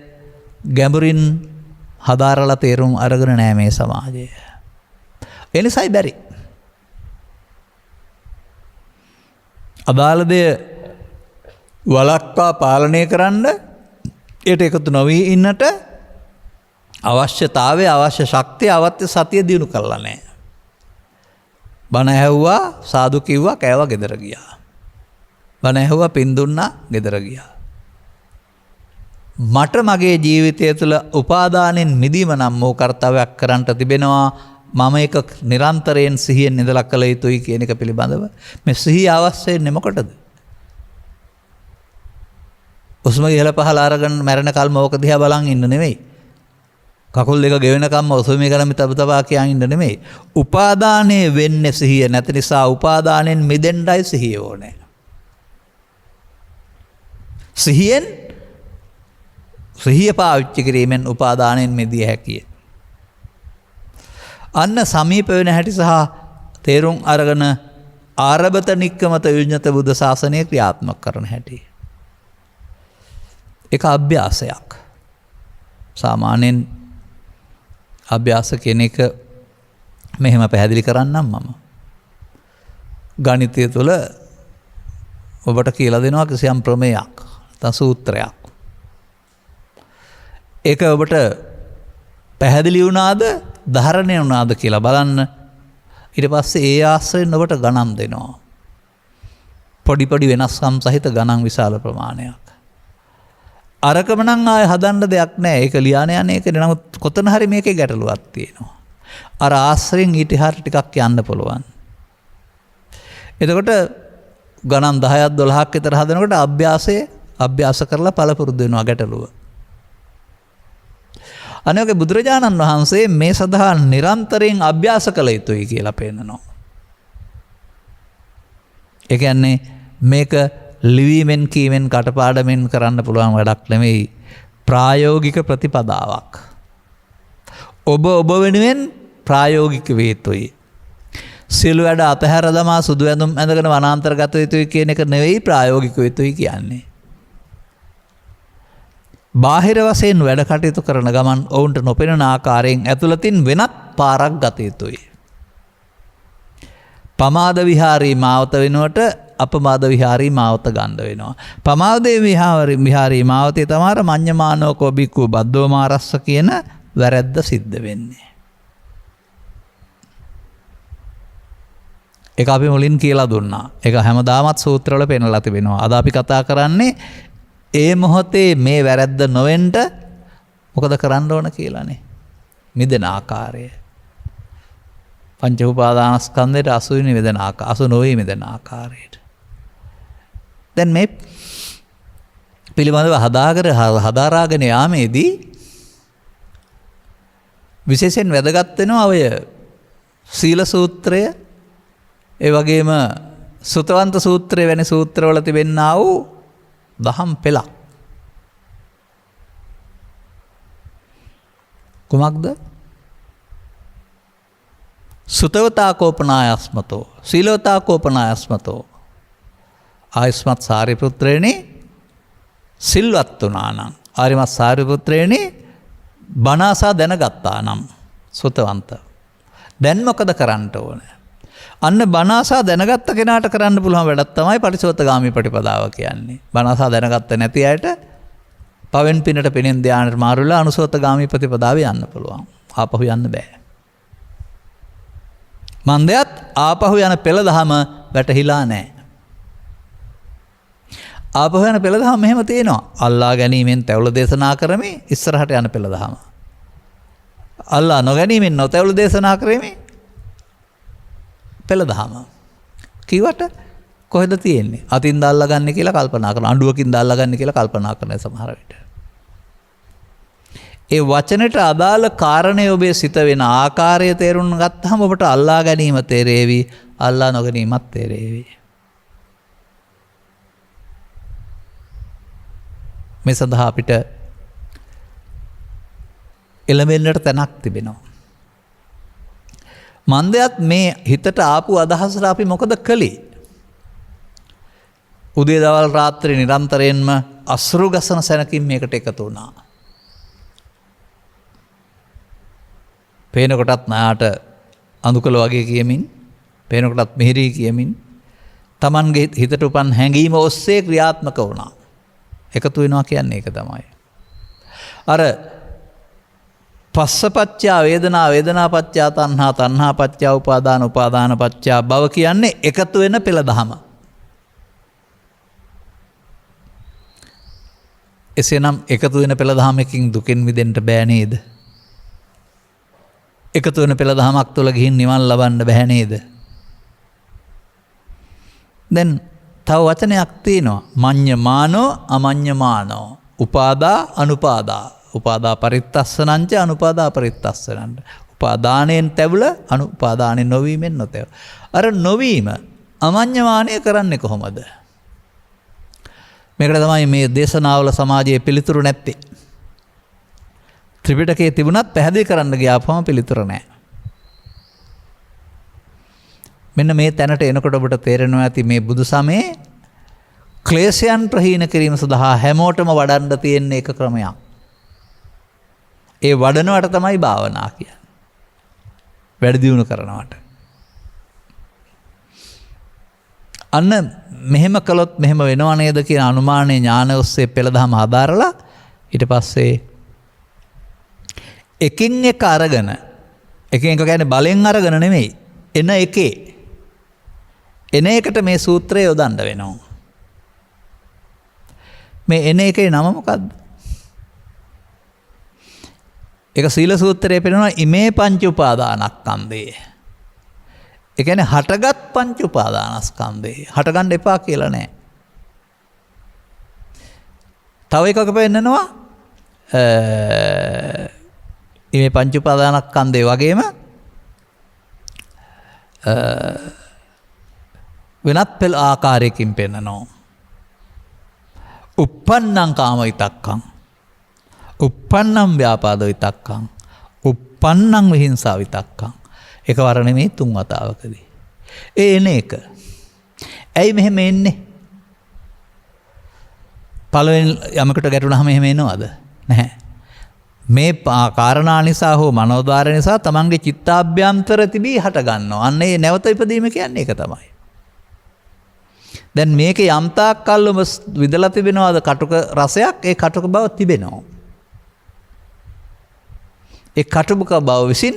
ගැඹුරින් හදාරලා තේරුම් අරගෙන නෑ මේ සමාජය. ඒ නිසායි බැරි. අදාළ දේ වලක්වා පාලනය කරන්න ඒට එකතු නොවී ඉන්නට අවශ්‍යතාවය, අවශ්‍ය ශක්තිය, අවශ්‍ය සතිය දියුණු කරලා නෑ. බණ ඇහුවා, සාදු කිව්වා, කෑවා, ගෙදර ගියා. බණ ඇහුවා, පින් දුන්නා, ගෙදර ගියා. මට මගේ ජීවිතය තුළ උපාදානෙන් මිදීම නම් වූ කර්තව්‍යයක් කරන්නට තිබෙනවා. මම එක නිරන්තරයෙන් සිහියෙන් ඉඳලා කළ යුතුයි කියන එක පිළිබඳව. මේ සිහිය අවශ්‍ය වෙන්නේ මොකටද? උස්ම ඉහළ පහළ අරගෙන මැරෙන කල්ම ඕක දිහා බලන් ඉන්න නෙමෙයි. කකුල් දෙක ගෙවෙනකම්ම උසුමේ ගලමි තබා කියන් ඉන්න නෙමෙයි. උපාදානයේ වෙන්නේ සිහිය නැති නිසා උපාදානෙන් මිදෙන්නයි සිහිය ඕනේ. සිහිය පාවිච්චි කිරීමෙන් උපාදානයෙන් මිදිය හැකිය. අන්න සමීප වෙන හැටි සහ තේරුම් අරගෙන ආරබත නික්කමත යුඤ්ඤත බුද්ධ ශාසනය ක්‍රියාත්මක කරන හැටි. ඒක අභ්‍යාසයක්. සාමාන්‍යයෙන් අභ්‍යාස කියන එක මෙහෙම පැහැදිලි කරන්නම් මම. ගණිතය තුළ ඔබට කියලා දෙනවා කිසියම් ප්‍රමේයක්, නැත්නම් සූත්‍රයක්. ඒක ඔබට පැහැදිලි වුණාද, ධාරණය වුණාද කියලා බලන්න. ඊට පස්සේ ඒ ආශ්‍රයෙන් ඔබට ගණන් දෙනවා. පොඩි වෙනස්කම් සහිත ගණන් විශාල ප්‍රමාණයක්. අරකම නම් ආය හදන්න දෙයක් නැහැ. ඒක ලියාන යන්නේ ඒක. නමුත් කොතන හරි මේකේ ගැටලුවක් තියෙනවා. අර ආශ්‍රයෙන් ඊට හරියට ටිකක් යන්න පුළුවන්. එතකොට ගණන් 10ක් 12ක් විතර හදනකොට අභ්‍යාස කරලා පළපුරුදු වෙනවා ගැටලුව. අනෝගේ බුදුරජාණන් වහන්සේ මේ සඳහා නිරන්තරයෙන් අභ්‍යාස කළ යුතුයි කියලා පෙන්නනවා. ඒ කියන්නේ මේක ලිවීමෙන් කීමෙන් කටපාඩමින් කරන්න පුළුවන් වැඩක් නෙමෙයි, ප්‍රායෝගික ප්‍රතිපදාවක්. ඔබ වෙනුවෙන් ප්‍රායෝගික වේ යුතුයි. සියලු වැඩ අතහැර දමා සුදු ඇඳුම් ඇඳගෙන වනාන්තර ගත යුතුයි කියන එක නෙවෙයි ප්‍රායෝගික යුතුයි කියන්නේ. බාහිර වශයෙන් වැඩ කටයුතු කරන ගමන් ඔවුන්ට නොපෙනෙන ආකාරයෙන් ඇතුළතින් වෙනත් පාරක් ගත යුතුයි. පමාද විහාරී මාවත වෙනුවට අපමාද විහාරී මාවත ගන්න වෙනවා. පමාදේ විහාරී මාවතේ තමාර මඤ්ඤමානෝ කෝබිකු බද්දෝ මාරස්ස කියන වැරැද්ද සිද්ධ වෙන්නේ. ඒක අපි මුලින් කියලා දුන්නා. ඒක හැමදාමත් සූත්‍රවල පෙන්නලා තිබෙනවා. අද අපි කතා කරන්නේ ඒ මොහොතේ මේ වැරැද්ද නොවෙන්න මොකද කරන්න ඕන කියලානේ. මිදෙන ආකාරය. පංච උපාදානස්කන්ධයට අසු වෙන මිදෙන ආකාරය, අසු නොවේ මිදෙන ආකාරයට. දැන් මේ පිළිබඳව හදාරාගෙන යාමේදී විශේෂයෙන් වැදගත් වෙනවා ඔය සීල සූත්‍රය, ඒ වගේම සුතවන්ත සූත්‍රය වැනි සූත්‍රවල තිබෙන්නා වූ දහම් පෙළක්. කුමක්ද? සුතවතා කෝපනායස්මතෝ සීලවතා කෝපනායස්මතෝ ආයස්මත් සාරිපුත්‍රයනි සිල්වත් වුණා නම් ආරිමත් සාරිපුත්‍රයනි බණ අසා දැනගත්තා නම් සුතවන්ත. දැන් මොකද කරන්න ඕනේ? අන්න බණ අසා දැනගත්ත කෙනාට කරන්න පුළුවන් වැඩක් තමයි පටිසෝතගාමී ප්‍රතිපදාව කියන්නේ. බණ අසා දැනගත්ත නැති අයට පවෙන් පිනට පිනෙන් ධානයට මාරු වෙලා අනුසෝතගාමී ප්‍රතිපදාවේ යන්න පුළුවන්. ආපහු යන්න බෑ. මන්දයත් ආපහු යන පෙළ දහම වැටහිලා නැහැ. ආපහු යන පෙළ දහම මෙහෙම තියෙනවා. අල්ලා ගැනීමෙන් තැවුල දේශනා කරමි ඉස්සරහට යන පෙළ දහම. අල්ලා නොගැනීමෙන් නොතැවුල දේශනා කරමි පෙළ දහම. කිව්වට කොහෙද තියෙන්නේ? අතින් දාල්ලා ගන්න කියලා කල්පනා කරන, අඬුවකින් දාල්ලා ගන්න කියලා කල්පනා කරන සමහර විට. ඒ වචනෙට අදාළ කාරණේ ඔබේ සිත වෙන ආකාරය තේරුම් ගත්තාම ඔබට අල්ලා ගැනීම තේරේවි, අල්ලා නොගැනීමත් තේරේවි. මේ සඳහා අපිට එළඹෙන්නට තැනක් තිබෙනවා. මන්දයත් මේ හිතට ආපු අදහසට අපි මොකද කළේ? උදේ දවල් රාත්‍රී නිරන්තරයෙන්ම අසුරු ගසන සැනකින් මේකට එකතු වුණා. පේනකොටත් නාට අඳුකල වගේ කියමින්, පේනකොටත් මිහිරී කියමින් Tamanගේ හිතට උපන් හැඟීම ඔස්සේ ක්‍රියාත්මක වුණා. එකතු වෙනවා කියන්නේ ඒක තමයි. අර පස්සපච්චා වේදනා වේදනාපච්චා තණ්හා තණ්හාපච්චා උපාදාන උපාදානපච්චා භව කියන්නේ එකතු වෙන පෙළ දහම. එසේනම් එකතු වෙන පෙළ දහමකින් දුකෙන් මිදෙන්න බෑ නේද? එකතු වෙන පෙළ දහමක් තුළ ගිහින් නිවන් ලබන්න බෑ නේද? දැන් තව වචනයක් තියෙනවා. මඤ්ඤමානෝ අමඤ්ඤමානෝ උපාදා අනුපාදා උපාදා පරිත්තස්සනංච අනුපාදා පරිත්තස්සනං. උපාදානයෙන් තැවුල අනුපාදානෙන් නොවීමෙන් නොතැව. අර නොවීම අමඤ්ඤමානය කරන්නේ කොහොමද? මේකට තමයි මේ දේශනාවල සමාජයේ පිළිතුරු නැත්තේ. ත්‍රිපිටකයේ තිබුණත් පැහැදිලි කරන්න ගියාපම පිළිතුර නැහැ. මෙන්න මේ තැනට එනකොට ඔබට තේරෙනවා ඇති මේ බුදු සමයේ ක්ලේශයන් ප්‍රහීන කිරීම සඳහා හැමෝටම වඩන්න තියෙන එක ක්‍රමයක්. ඒ වඩනවට තමයි භාවනා කියන්නේ. වැඩි දියුණු කරනවට. අන්න මෙහෙම කළොත් මෙහෙම වෙනව නේද කියන අනුමානයේ ඥාන ඔස්සේ පෙළදහම හදාරලා ඊට පස්සේ එකින් එක අරගෙන, එකින් එක කියන්නේ බලෙන් අරගෙන නෙමෙයි, එන එකේ එන එකට මේ සූත්‍රය යොදන්න වෙනවා. මේ එන එකේ නම මොකද්ද? ඒක සීල සූත්‍රයේ පෙන්නනවා ඉමේ පංච උපාදානස්කන්ධේ. ඒ කියන්නේ හටගත් පංච උපාදානස්කන්ධේ. හටගන්න එපා කියලා නෑ. තව එකක පෙන්නනවා ඉමේ පංච උපාදානස්කන්ධේ වගේම වෙනත් පෙළ ආකාරයකින් පෙන්නනවා. uppannam kama vitakkam, uppannam ව්‍යාපාද විතක්කං, uppannam විහිංසා විතක්කං. එකවර නෙමෙයි තුන් වතාවකදී. ඒ එන එක. ඇයි මෙහෙම එන්නේ? පළවෙනි යමකට ගැටුණාම එහෙම එනවද? නැහැ. මේ කාරණා නිසා හෝ මනෝද්වාර නිසා තමන්ගේ චිත්තාභ්‍යන්තර තිබී හට ගන්නවා. අන්න ඒ නැවත ඉපදීම කියන්නේ ඒක තමයි. දැන් මේකේ යම්තාක් කල්ම විදලා තිබෙනවාද කටුක රසයක්? ඒ කටුක බව තිබෙනවා. ඒ කටුක බව විසින්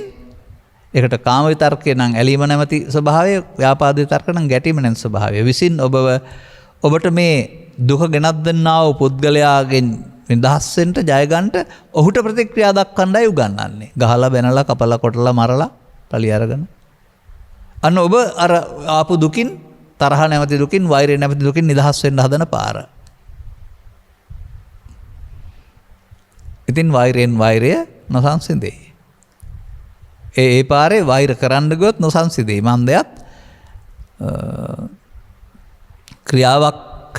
ඒකට කාම විතර්කේ නම් ඇලීම නැමැති ස්වභාවය, ව්‍යාපාද විතර්ක නම් ගැටීම නැමැති ස්වභාවය විසින් ඔබට මේ දුක ගෙනත් දෙන්නා වූ පුද්ගලයාගෙන් නිදහස් වෙන්න ජය ගන්නට ඔහුට ප්‍රතික්‍රියා දක්වන්නයි උගන්වන්නේ. ගහලා බැනලා කපලා කොටලා මරලා පලි අරගෙන. අන්න ඔබ අර ආපු දුකින්, තරහ නැමැති දුකින්, වෛරය නැමැති දුකින් නිදහස් වෙන්න හදන පාර. ඉතින් වෛරයෙන් වෛරය නොසංසිඳේ. ඒ පාරේ වෛර කරන්න ගියොත් නොසංසිඳේ. මන්දයත් ක්‍රියාවක්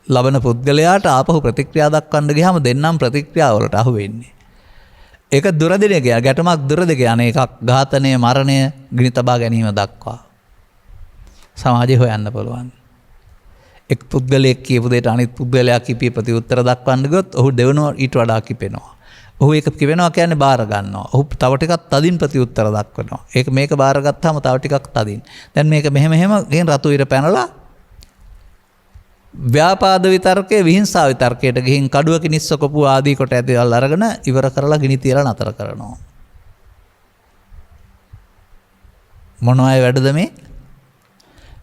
ලබන පුද්ගලයාට ආපහු ප්‍රතික්‍රියා දක්වන්න ගියාම දෙන්නම් ප්‍රතික්‍රියාවලට අහු වෙන්නේ. ඒක දුරදින ගියා ගැටමක් දුරද යන එකක් ඝාතනය මරණය ගිනි තබා ගැනීම දක්වා සමාජය හොයන්න පුළුවන්. එක් පුද්ගලයෙක් කියපු දෙයට අනිත් පුද්ගලයා කිපී ප්‍රතිඋත්තර දක්වන්න ගියොත් ඔහු දෙවනුව ඊට වඩා කිපෙනවා. ඔහු ඒක කිවෙනවා කියන්නේ බාර ගන්නවා. ඔහු තව ටිකක් තදින් ප්‍රතිඋත්තර දක්වනවා. ඒක මේක බාරගත්තාම තව ටිකක් තදින්. දැන් මේක මෙහෙම ගෙන් රතු ඉර පැනලා ව්‍යාපාද විතර්කයේ විහිංසා විතර්කයට ගිහින් කඩුවක නිස්සකොපු ආදී කොට ඇදලා අරගෙන ඉවර කරලා ගිනි තියලා නතර කරනවා. මොනවායි වැඩද මේ?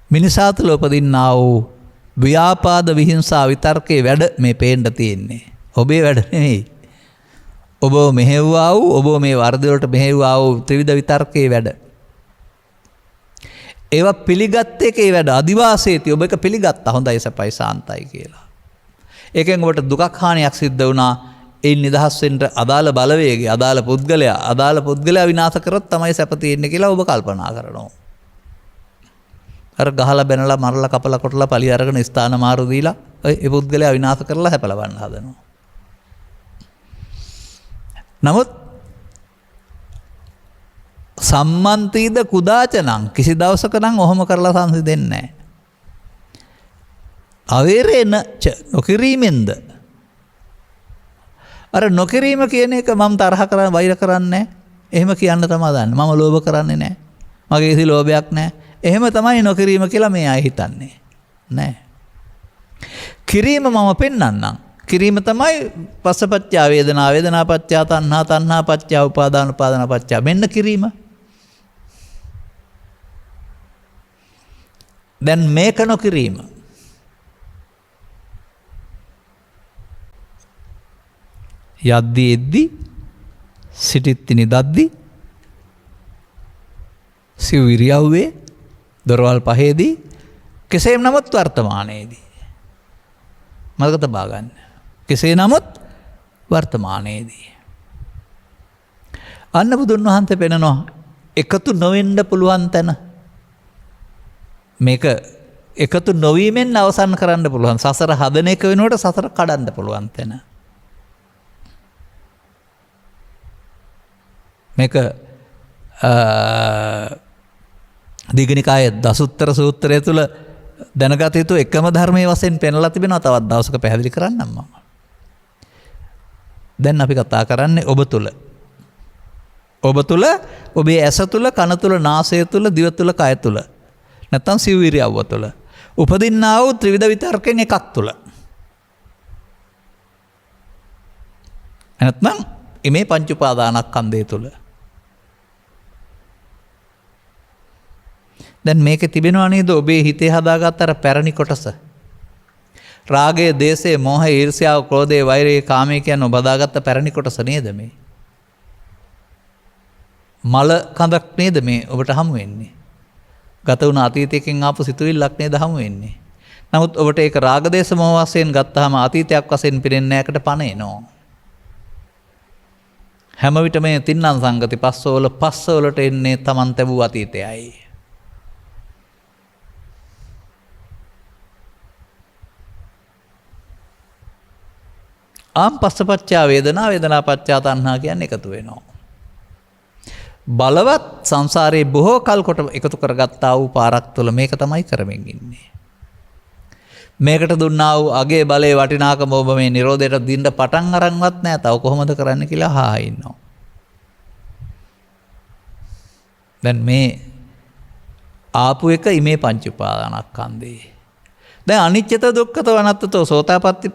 මිනිසා තුළ උපදින්නා වූ ව්‍යාපාද විහිංසා විතර්කයේ වැඩ මේ පේන්න තියෙන්නේ. ඔබේ වැඩ නෙමෙයි. ඔබ මෙහෙව්වා වූ ඔබ මේ වර්ධ වලට මෙහෙව්වා වූ ත්‍රිවිධ විතර්කයේ වැඩ. ඒවා පිළිගත් එකේ වැඩ අදිවාසීති ඔබ එක පිළිගත්තා හොඳයි සපයි සාන්තයි කියලා. ඒකෙන් ඔබට දුකක් හානියක් සිද්ධ වුණා. ඒ නිදහස් වෙන්න අදාළ බලවේගය අදාළ පුද්ගලයා විනාශ කරොත් තමයි සැප තියෙන්නේ කියලා ඔබ කල්පනා කරනවා. අර ගහලා බැනලා මරලා කපලා කොටලා පලි අරගෙන ස්ථාන මාරු දීලා ඒ පුද්ගලයා විනාශ කරලා හැප ලබන්න හදනවා. නමුත් සම්මන්තීද කුදාචනං කිසි දවසක නම් ඔහොම කරලා සංසිඳෙන්නේ නැහැ. අවේරේන නොකිරීමෙන්ද අර නොකිරීම කියන එක මම තරහ කරන් වෛර කරන්නේ එහෙම කියන්න තමයි දන්නේ. මම ලෝභ කරන්නේ නැහැ. මගේ කිසි ලෝභයක් නැහැ. එහෙම තමයි නොකිරීම කියලා මේ අය හිතන්නේ. නෑ. කිරීම මම පෙන්වන්නම්. කිරීම තමයි පස්සපච්චා වේදනා වේදනාපච්චා තණ්හා තණ්හාපච්චා උපාදාන උපාදානපච්චා මෙන්න කිරීම. දැන් මේක නොකිරීම. යද්දී එද්දී සිටිත් නිදද්දී සිව් ඉරියව්වේ දොරවල් පහේදී කෙසේම නමුත් වර්තමානයේදී මතක තබා ගන්න. කෙසේ නමුත් වර්තමානයේදී අන්න බුදුන් වහන්සේ පෙන්නනවා එකතු නොවෙන්න පුළුවන් තැන මේක එකතු නොවීමෙන් අවසන් කරන්න පුළුවන්. සසර හදන එක වෙනුවට සසර කඩන්න පුළුවන් තැන. මේක දීඝනිකායේ දසුත්තර සූත්‍රය තුල දැනගත යුතු එකම ධර්මයේ වශයෙන් පෙන්වලා තිබෙනවා. තවත් දවසක පැහැදිලි කරන්නම් මම. දැන් අපි කතා කරන්නේ ඔබ තුල. ඔබ තුල ඔබේ ඇස තුල කන තුල නාසය තුල දිව තුල කය තුල නැත්නම් සිව් ඉරියව්ව තුල උපදින්නා වූ ත්‍රිවිධ විතර්කෙන් එකක් තුල. නැත්නම් මේ පංච උපාදානස්කන්ධය තුල. දැන් මේකේ තිබෙනවා නේද ඔබේ හිතේ හදාගත්ත අර පැරණි කොටස. රාගය, දේශය, මෝහය, ඊර්ෂ්‍යාව, ක්‍රෝධය, වෛරය, කාමය කියන ඔබ හදාගත්ත පැරණි කොටස නේද මේ? මල කඳක් නේද මේ ඔබට හමු වෙන්නේ? ගත වුණ අතීතයකින් ආපු සිතුවිල්ලක් නේද හමු වෙන්නේ? නමුත් ඔබට ඒක රාග, දේශ, මෝහ වශයෙන් ගත්තාම අතීතයක් වශයෙන් පිරෙන්නේ නැකට පණ එනවා. හැම විටම මේ තින්නම් සංගති පස්සවලට එන්නේ Taman තැබූ අතීතයයි. පස්සපච්චා වේදනා වේදනාපච්චා තණ්හා කියන්නේ එකතු වෙනවා. බලවත් සංසාරයේ බොහෝ කල් කොට එකතු කරගත්තා වූ පාරක් තුළ මේක තමයි කරමින් ඉන්නේ. මේකට දුන්නා වූ අගේ බලයේ වටිනාකම ඔබ මේ නිරෝධයට දින්න පටන් අරන්වත් නැහැ. තව කොහොමද කරන්න කියලා අහා ඉන්නවා. දැන් මේ ආපු එක ඉමේ පංච උපාදානස්කන්ධේ. දැන් අනිච්චත දුක්ඛත අනත්තතෝ සෝතාපට්ටි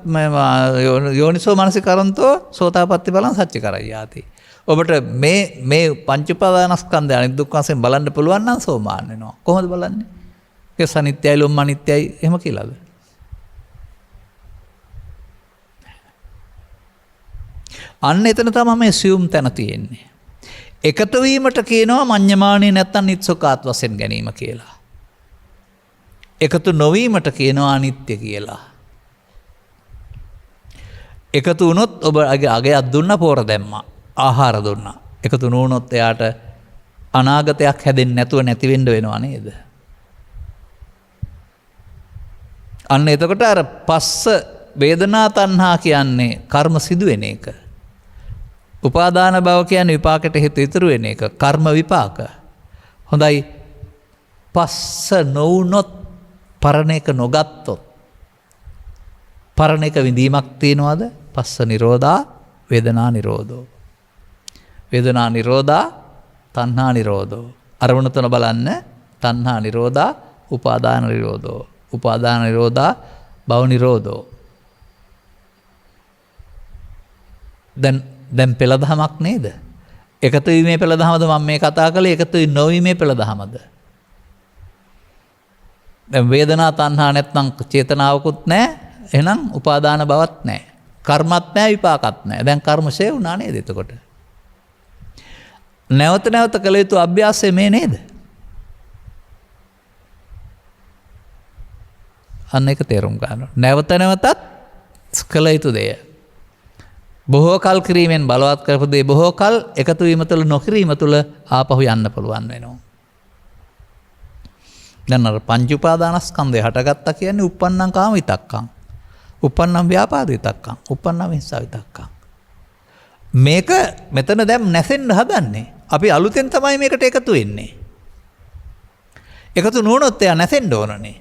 යෝනිසෝ මනසිකරන්තෝ සෝතාපට්ටි බලං සච්ච කරයියාති. ඔබට මේ පංච උපාදානස්කන්ධය අනිත් දුක් වශයෙන් බලන්න පුළුවන් නම් සෝමාන වෙනවා. කොහොමද බලන්නේ? ඒක අනිත්‍යයි ලොම් අනිත්‍යයි එහෙම කියලාද? අන්න එතන තමයි මේ සියුම් තැන තියෙන්නේ. එකතු වීමට කියනවා මඤ්ඤමාණී නැත්තම් නිත්සුකාත් වශයෙන් ගැනීම කියලා. එකතු නොවීමට කියනවා අනිත්‍ය කියලා. එකතු වුණොත් ඔබ අගයක් දුන්න පෝර දැම්මා. ආහාර දුන්නා. එකතු නොවුනොත් එයාට අනාගතයක් හැදෙන්නේ නැතුව නැති වෙන්න වෙනවා නේද? අන්න එතකොට අර පස්ස වේදනා තණ්හා කියන්නේ කර්ම සිදුවෙන එක. උපාදාන භව කියන්නේ විපාකයට හේතු ඉතුරු වෙන එක. කර්ම විපාක. හොඳයි. පස්ස නොවුනොත් පරණ එක නොගත්තොත් පරණ එක විඳීමක් තියනවාද? පස්ස නිරෝධා වේදනා නිරෝධෝ. වේදනා නිරෝධා තණ්හා නිරෝධෝ. අරමුණ තුන බලන්න. තණ්හා නිරෝධා උපාදාන නිරෝධෝ. උපාදාන නිරෝධා භව නිරෝධෝ. දැන් පෙළ දහමක් නේද? එකතු වීමේ පෙළ දහමද මම මේ කතා කළේ? එකතු නොවීමේ පෙළ දහමද? දැන් වේදනා තණ්හා නැත්නම් චේතනාවකුත් නැහැ. එහෙනම් උපාදාන බවක් නැහැ. කර්මත් නැහැ විපාකත් නැහැ. දැන් කර්ම ෂේ වුණා නේද එතකොට? නැවත නැවත කළ යුතු අභ්‍යාසය මේ නේද? අන්න එක තේරුම් ගන්න. නැවත නැවතත් කළ යුතු දෙය. බොහෝ කල් කිරීමෙන් බලවත් කරපු දේ බොහෝ කල් එකතු වීම තුළ නොකිරීම තුළ ආපහු යන්න පුළුවන් වෙනවා. දැන් අර පංච උපාදානස්කන්ධය හටගත්තා කියන්නේ uppannam කාම විතක්කං. uppannam ව්‍යාපාද විතක්කං. uppannam හිංසා විතක්කං. මේක මෙතන දැන් නැසෙන්න හදන්නේ. අපි අලුතෙන් තමයි මේකට එකතු වෙන්නේ. එකතු නොවුනොත් එයා නැසෙන්න ඕනනේ.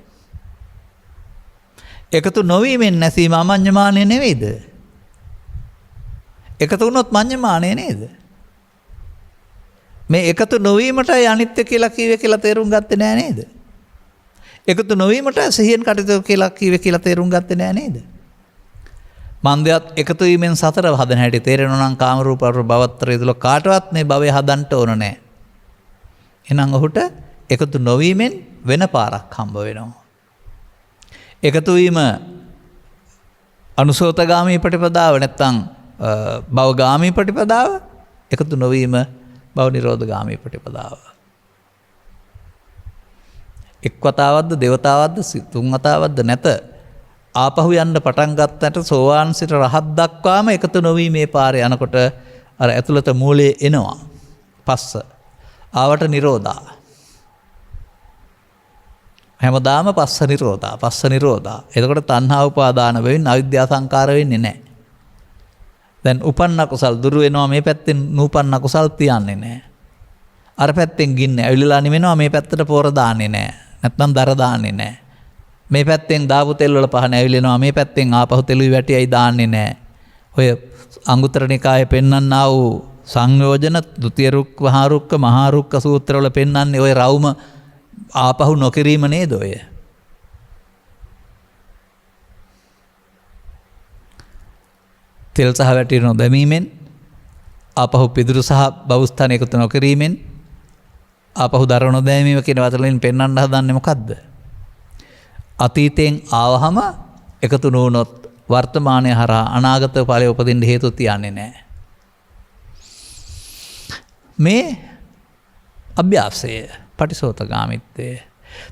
එකතු නොවීමෙන් නැසීම අමඤ්ඤමානය නෙවෙයිද? එකතු වුණොත් මඤ්ඤමානය නේද? මේ එකතු නොවීමටයි අනිත්‍ය කියලා කිව්වේ කියලා තේරුම් ගත්තේ නෑ නේද? එකතු නොවීමට සිහියෙන් කටයුතු කියලා කිව්වේ කියලා තේරුම් ගත්තේ නෑ නේද? මන්දයත් එකතු වීමෙන් සතර හදන හැටි තේරෙනවා නම් කාම රූප භවත්‍රය තුල කාටවත් මේ භවය හදන්න ඕන නෑ. එහෙනම් ඔහුට එකතු නොවීමෙන් වෙන පාරක් හම්බ වෙනවා. එකතු වීම අනුසෝතගාමී ප්‍රතිපදාව නැත්නම් භවගාමී ප්‍රතිපදාව. එකතු නොවීම භව නිරෝධගාමී ප්‍රතිපදාව. එක් වතාවක්ද දෙවතාවක්ද තුන් වතාවක්ද නැත ආපහු යන්න පටන් ගත්තට සෝවාන් සිට රහත් දක්වාම එකතු නොවීමේ පාරේ යනකොට අර ඇතුළත මූලයේ එනවා පස්ස. ආවට නිරෝධා. හැමදාම පස්ස නිරෝධා පස්ස නිරෝධා. එතකොට තණ්හා උපාදාන වෙමින් අවිද්‍යා සංකාර වෙන්නේ නැහැ. දැන් උපන්න කුසල් දුරු වෙනවා මේ පැත්තෙන් නූපන්න කුසල් තියන්නේ නැහැ. අර පැත්තෙන් ගින්න ඇවිලලා නිවෙනවා මේ පැත්තට පොර දාන්නේ නැහැ. නැත්නම් දර දාන්නේ නැහැ. මේ පැත්තෙන් දාපු තෙල් වල පහන ඇවිලෙනවා මේ පැත්තෙන් ආපහු තෙලුයි වැටියයි දාන්නේ නැහැ. ඔය අංගුත්තර නිකායේ පෙන්වන්නා වූ සංයෝජන ဒ ුතිය රුක්ක මහා රුක්ක මහා රුක්ක සූත්‍ර වල පෙන්වන්නේ ඔය රවුම ආපහු නොකිරීම නේද ඔය? තෙල් සහ වැටි නොදැමීමෙන් ආපහු පිදුරු සහ බවුස්ථාන එකතු නොකිරීමෙන් ආපහු දර නොදැමීම කියන වචනෙන් පෙන්වන්න හදන්නේ මොකද්ද? අතීතයෙන් ආවහම එකතු නොවුනොත් වර්තමානයේ හරහා අනාගත ඵලය උපදින්න හේතු තියන්නේ නැහැ. මේ අභ්‍යාසය පටිසෝතගාමිත්වය.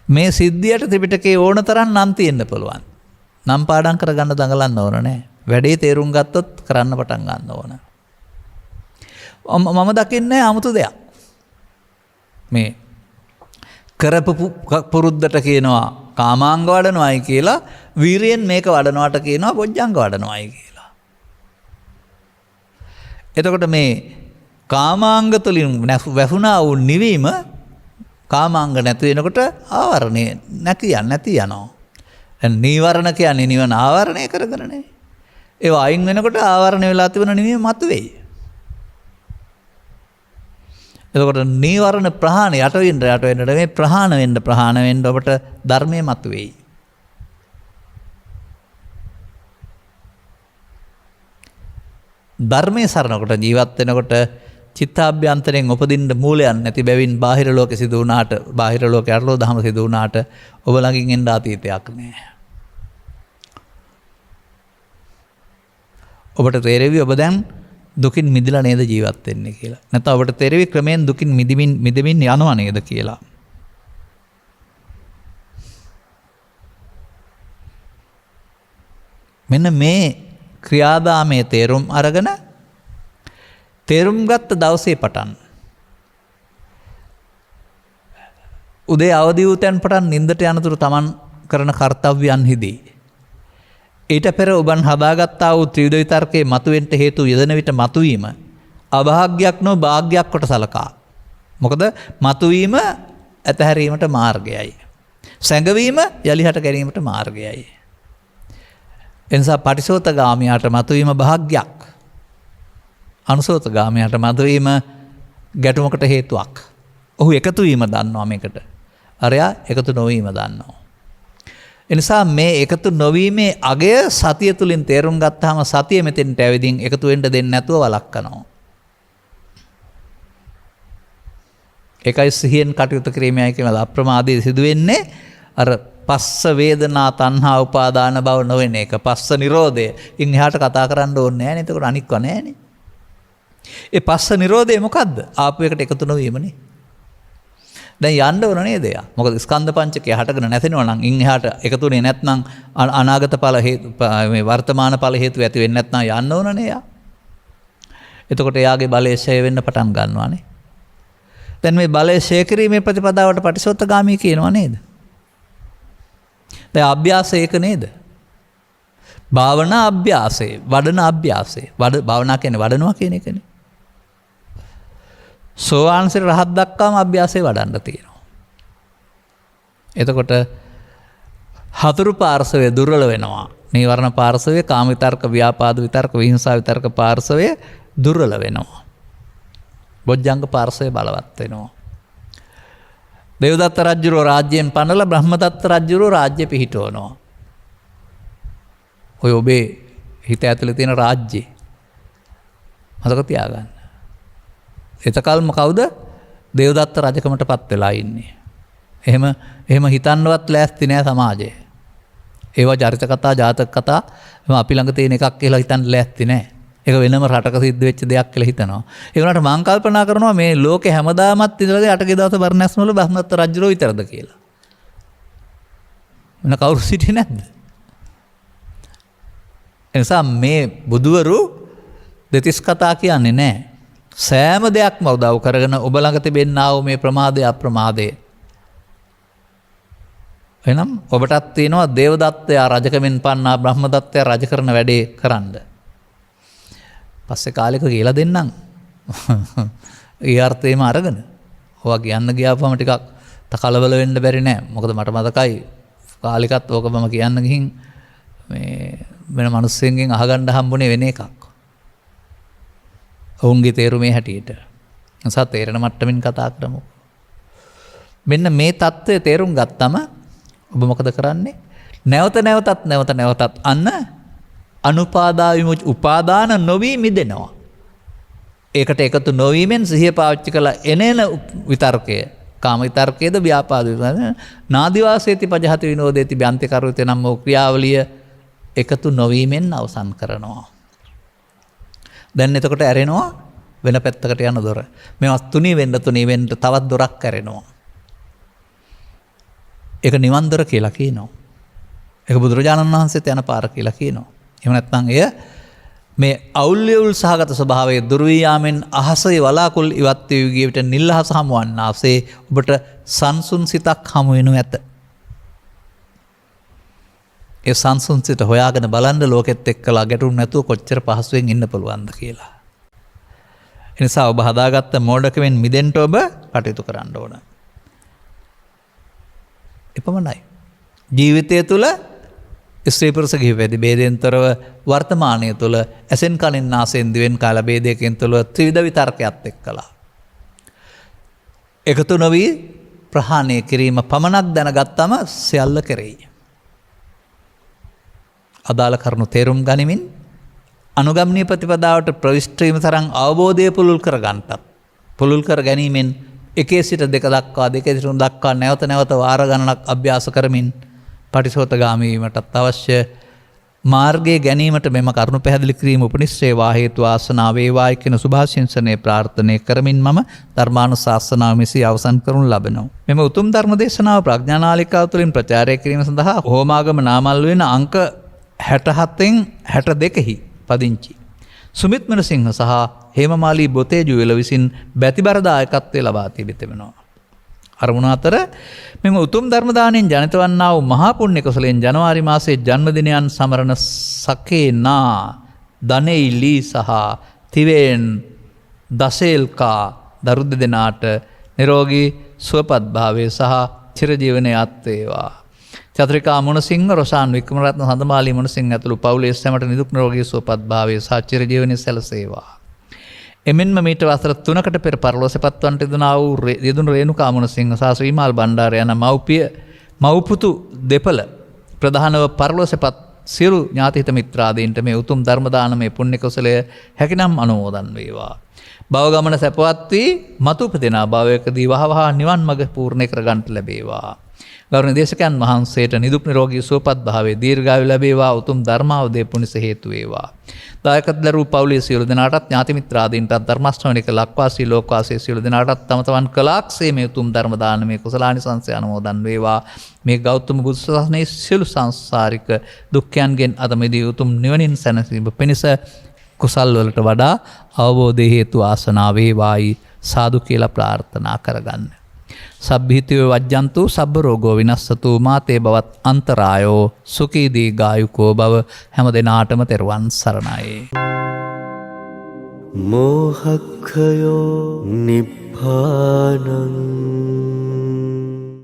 මේ සිද්ධියට ත්‍රිපිටකේ ඕන තරම් නම් තියෙන්න පුළුවන්. නම් පාඩම් කරගන්න දඟලන්න ඕන නැහැ. වැඩේ තේරුම් ගත්තොත් කරන්න පටන් ගන්න ඕන. මම දකින්නේ 아무තු දෙයක්. මේ කරපු පුරුද්දට කියනවා කාමාංග වඩනවායි කියලා, වීරියෙන් මේක වඩනවාට කියනවා බොජ්ජංග වඩනවායි කියලා. එතකොට මේ කාමාංග තුලින් වැහුණා වූ නිවීම කාමාංග නැති වෙනකොට ආවරණය නැති යනවා. දැන් නීවරණ කියන්නේ නිවන ආවරණය කරගෙනනේ. ඒවා අයින් වෙනකොට ආවරණය වෙලා තිබෙන නිවීම මතුවේයි. එතකොට නීවරණ ප්‍රහාණය යට වෙන්න මේ ප්‍රහාණ වෙන්න ඔබට ධර්මයේ මතුවේයි. ධර්මයේ සරණකොට ජීවත් වෙනකොට චිත්තාභ්‍යන්තරයෙන් උපදින්න මූලයන් නැති බැවින් බාහිර ලෝකෙ සිදු වුණාට, බාහිර ලෝකේ අරලෝ දහම සිදු වුණාට ඔබ ළඟින් එන්න අතීතයක් නෑ. ඔබට තේරෙවි ඔබ දැන් දුකින් මිදලා නේද ජීවත් වෙන්නේ කියලා. නැත්නම් ඔබට තේරෙවි ක්‍රමයෙන් දුකින් මිදෙමින් යනවා නේද කියලා. මෙන්න මේ ක්‍රියාදාමයේ තේරුම් අරගෙන තේරුම් ගත්ත දවසේ පටන් උදේ අවදි වූ තැන් පටන් නිින්දට යනතුරු Taman කරන කර්තව්‍යයන්හිදී ඊට පෙර ඔබන් හදාගත්තා වූ ත්‍රිවිධ විතර්කයේ මතුවෙන්න හේතු යෙදෙන විට මතුවීම අභාග්‍යයක් නො භාග්‍යයක් කොට සලකා. මොකද මතුවීම ඇතහැරීමට මාර්ගයයි. සැඟවීම යලිහට ගැනීමට මාර්ගයයි. එනිසා පටිසෝතගාමියාට මතුවීම භාග්‍යයක්. අනුසෝතගාමියාට මතුවීම ගැටුමකට හේතුවක්. ඔහු එකතු වීම දන්නවා මේකට. අරයා එකතු නොවීම දන්නවා. එනිසා මේ එකතු නොවීමේ අගය සතිය තුලින් තේරුම් ගත්තාම සතිය මෙතෙන්ට ඇවිදින් එකතු වෙන්න දෙන්නේ නැතුව වළක්වනවා. ඒකයි සිහියෙන් කටයුතු කිරීමයි කියන අප්‍රමාදයේ සිදු වෙන්නේ අර පස්ස වේදනා තණ්හා උපාදාන බව නොවන එක. පස්ස නිරෝධය. ඉන් එහාට කතා කරන්න ඕනේ නැහැ නේ. එතකොට අනික්ව නැහැනේ. ඒ පස්ස නිරෝධය මොකද්ද? ආපු එකට එකතු නොවීමනේ. දැන් යන්න ඕන නේද එයා? මොකද ස්කන්ධ පංචකය හටගෙන නැතිනවා නම් ඉන් එහාට එකතුනේ නැත්නම් අනාගත ඵල හේතු මේ වර්තමාන ඵල හේතු ඇති වෙන්නේ නැත්නම් යන්න ඕනනේ එයා. එතකොට එයාගේ බලය ෂය වෙන්න පටන් ගන්නවානේ. දැන් මේ බලය ෂය කිරීමේ ප්‍රතිපදාවට පටිසෝතගාමී කියනවා නේද? දැන් අභ්‍යාසය ඒක නේද? භාවනා අභ්‍යාසය, වඩන අභ්‍යාසය. භාවනා කියන්නේ වඩනවා කියන එකනේ. සෝවාන්සිර රහත් දක්වාම අභ්‍යාසය වඩන්න තියෙනවා. එතකොට හතුරු පාර්ශවය දුර්වල වෙනවා. නීවරණ පාර්ශවය, කාම විතර්ක, ව්‍යාපාද විතර්ක, විහිංසා විතර්ක පාර්ශවය දුර්වල වෙනවා. බොජ්ජංග පාර්ශවය බලවත් වෙනවා. දේවදත්ත රජුරෝ රාජ්‍යයෙන් පනලා බ්‍රහ්මදත්ත රජුරෝ රාජ්‍ය පිහිටවනවා. ඔය ඔබේ හිත ඇතුලේ තියෙන රාජ්‍යය මතක තියාගන්න. එතකල්ම කවුද දේවදත්ත රජකමට පත් වෙලා ඉන්නේ. එහෙම හිතන්නවත් ලෑස්ති නෑ සමාජය. ඒවා චරිත කතා, ජාතක කතා අපි ළඟ තියෙන එකක් කියලා හිතන්න ලෑස්ති නෑ. ඒක වෙනම රටක සිද්ධ වෙච්ච දෙයක් කියලා හිතනවා. ඒ වුණාට මම කල්පනා කරනවා මේ ලෝකේ හැමදාමත් ඉඳලා අටකේ දවස බර්ණැස්ම වල බ්‍රහ්මදත්ත රජුරෝ විතරද කියලා. වෙන කවුරු සිටියේ නැද්ද? එනිසා මේ බුදුවරු දෙතිස් කතා කියන්නේ නෑ. සෑම දෙයක්ම උදව් කරගෙන ඔබ ළඟ තිබෙනා වූ මේ ප්‍රමාදය අප්‍රමාදය. එහෙනම් ඔබටත් තියෙනවා දේවදත්තයා රජකමින් පන්නා බ්‍රහ්මදත්තයා රජ කරන වැඩේ කරන්න. පස්සේ කාලෙක කියලා දෙන්නම්. ඒ අර්ථයම අරගෙන. ඔවා කියන්න ගියාපම ටිකක් කලබල වෙන්න බැරි නෑ. මොකද මට මතකයි කාලෙකත් ඕක මම කියන්න ගිහින් මේ වෙන මිනිස්සුන්ගෙන් අහගන්න හම්බුනේ වෙන එකක්. ඔවුන්ගේ තේරුමේ හැටියට. නිසා තේරෙන මට්ටමින් කතා කරමු. මෙන්න මේ தত্ত্বය තේරුම් ගත්තම ඔබ මොකද කරන්නේ? නැවත නැවතත් අන්න අනුපාදා විමුච උපාදාන නොවි මිදෙනවා. ඒකට එකතු නොවීමෙන් සිහිය පාවිච්චි කළ එනේන විතර්කය කාම විතර්කයේද ව්‍යාපාද විතර්කය නාදිවාසේති පජහති විනෝදේති බ්‍යන්ති කරුතේ නම් වූ ක්‍රියාවලිය එකතු නොවීමෙන් අවසන් කරනවා. දැන් එතකොට ඇරෙනවා වෙන පැත්තකට යන දොර. මේවා තුනී වෙන්න තවත් දොරක් ඇරෙනවා. ඒක නිවන් දොර කියලා කියනවා. ඒක බුදුරජාණන් වහන්සේත් යන පාර කියලා කියනවා. එහෙම නැත්නම් එය මේ අවුල්යුල් සහගත ස්වභාවයේ දුර වී යාමෙන් අහසේ වලාකුල් ඉවත් වී ගිය විට නිල්හස හමුවන්නාසේ ඔබට සංසුන් සිතක් හමු වෙනු ඇත. ඒ සංසුන් සිත හොයාගෙන බලන්න ලෝකෙත් එක්කලා ගැටුම් නැතුව කොච්චර පහසුවෙන් ඉන්න පුළුවන්ද කියලා. ඒ නිසා ඔබ හදාගත්ත මෝඩකමෙන් මිදෙන්න ඔබ කටයුතු කරන්න ඕන. එපමණයි. ජීවිතය තුළ ස්ත්‍රී පුරුෂ කිහිපෙදි ભેදෙන්තරව වර්තමානයේ තුළ ඇසෙන් කනින් නාසයෙන් දිවෙන් කාල ભેදයකින් තුළ ත්‍රිවිධ විතර්කයක් එක්කලා එකතු නොවි ප්‍රහාණය කිරීම පමණක් දැනගත්තම සියල්ල කෙරෙයි. අදාළ කරුණු තේරුම් ගනිමින් අනුගමනීය ප්‍රතිපදාවට ප්‍රවිෂ්ඨ වීම තරම් අවබෝධය පුළුල් කර ගන්නටත් පුළුල් කර ගැනීමෙන් 1 සිට 2 දක්වා 2 සිට 3 දක්වා නැවත වාර ගණනක් අභ්‍යාස කරමින් පටිසෝතගාමී වීමටත් අවශ්‍ය මාර්ගයේ ගැනීමට මෙම කරුණු පැහැදිලි කිරීම උපනිශ්‍රේ වා හේතු ආසනාව වේවායි කියන සුභාශිංසනයේ ප්‍රාර්ථනා කරමින් මම ධර්මානුශාසනාව මෙසේ අවසන් කරනු ලබනවා. මෙම උතුම් ධර්ම දේශනාව ප්‍රඥානාලිකාව තුළින් ප්‍රචාරය කිරීම සඳහා හෝමාගම නාමල් වෙන අංක 67න් 62හි පදිංචි සුමිත් මනසිංහ සහ හේමමාලී බොතේජු වෙල විසින් බැතිබර දායකත්වය ලබා තිබෙනවා. අරමුණ අතර මෙම උතුම් ධර්ම දාණයෙන් ජනිත වන්නා වූ මහා පුණ්‍ය කුසලයෙන් ජනවාරි මාසයේ ජන්මදිනයන් සමරන සකේනා දනෙයිලි සහ තිවෙන් දසේල්කා දරු දෙදෙනාට නිරෝගී සුවපත් භාවය සහ චිරජීවනයේ අත් වේවා. චත්‍රිකා මුණසිංහ රොෂාන් වික්‍රමරත්න හඳමාලි මුණසිංහ ඇතුළු පවුලේ සැමට නිදුක් නිරෝගී සුවපත් භාවය සහ චිරජීවනයේ සැලසේවා. එමෙන්ම මීට වසර 3කට පෙර පරලෝසෙපත් වන්නට යෙදුණු රේණුකා මුණසිංහ සහ ශ්‍රීමාල් බණ්ඩාර යන මව්පුතු දෙපළ ප්‍රධානව පරලෝසෙපත් සියලු ඥාතිහිත මිත්‍රාදීන්ට මේ උතුම් ධර්ම දානමය පුණ්‍ය කුසලය හැකිනම් අනුමෝදන් වේවා. භව ගමන සැපවත් වී මතු උපදිනා භවයකදී වහවහ නිවන් මඟ පූර්ණ කර ගන්නට ලැබේවා. ගෞරවනීය දේශකයන් වහන්සේට නිදුක් නිරෝගී සුවපත් භාවයේ දීර්ඝායු ලැබේවා. උතුම් ධර්මාවදේ පුණ්‍ය හේතු වේවා. දායකත්ව දරූ පවුලේ සියලු දෙනාටත් ඥාති මිත්‍රාදීන්ටත් ධර්ම ශ්‍රවණික ලක්වාසී ලෝකවාසී සියලු දෙනාටත් තම තමන් කලාක්ෂේ මේ උතුම් ධර්ම දානමය කුසලානිසංසය අනුමෝදන් වේවා. මේ ගෞතම බුදු සසුනේ සියලු සංසාරික දුක්ඛයන්ගෙන් අද මිදී උතුම් නිවනින් සැනසීම පිණිස කුසල් වලට වඩා අවබෝධයේ හේතු ආසනාව වේවායි සාදු කියලා ප්‍රාර්ථනා කරගන්න. සබ්බීතිය වජ්ජන්තු සබ්බ රෝගෝ විනස්සතු මාතේ බවත් අන්තරායෝ සුඛී දීඝායුකෝ භව හැම දිනාටම තෙරුවන් සරණයි. මෝහක්ඛයෝ නිබ්බානං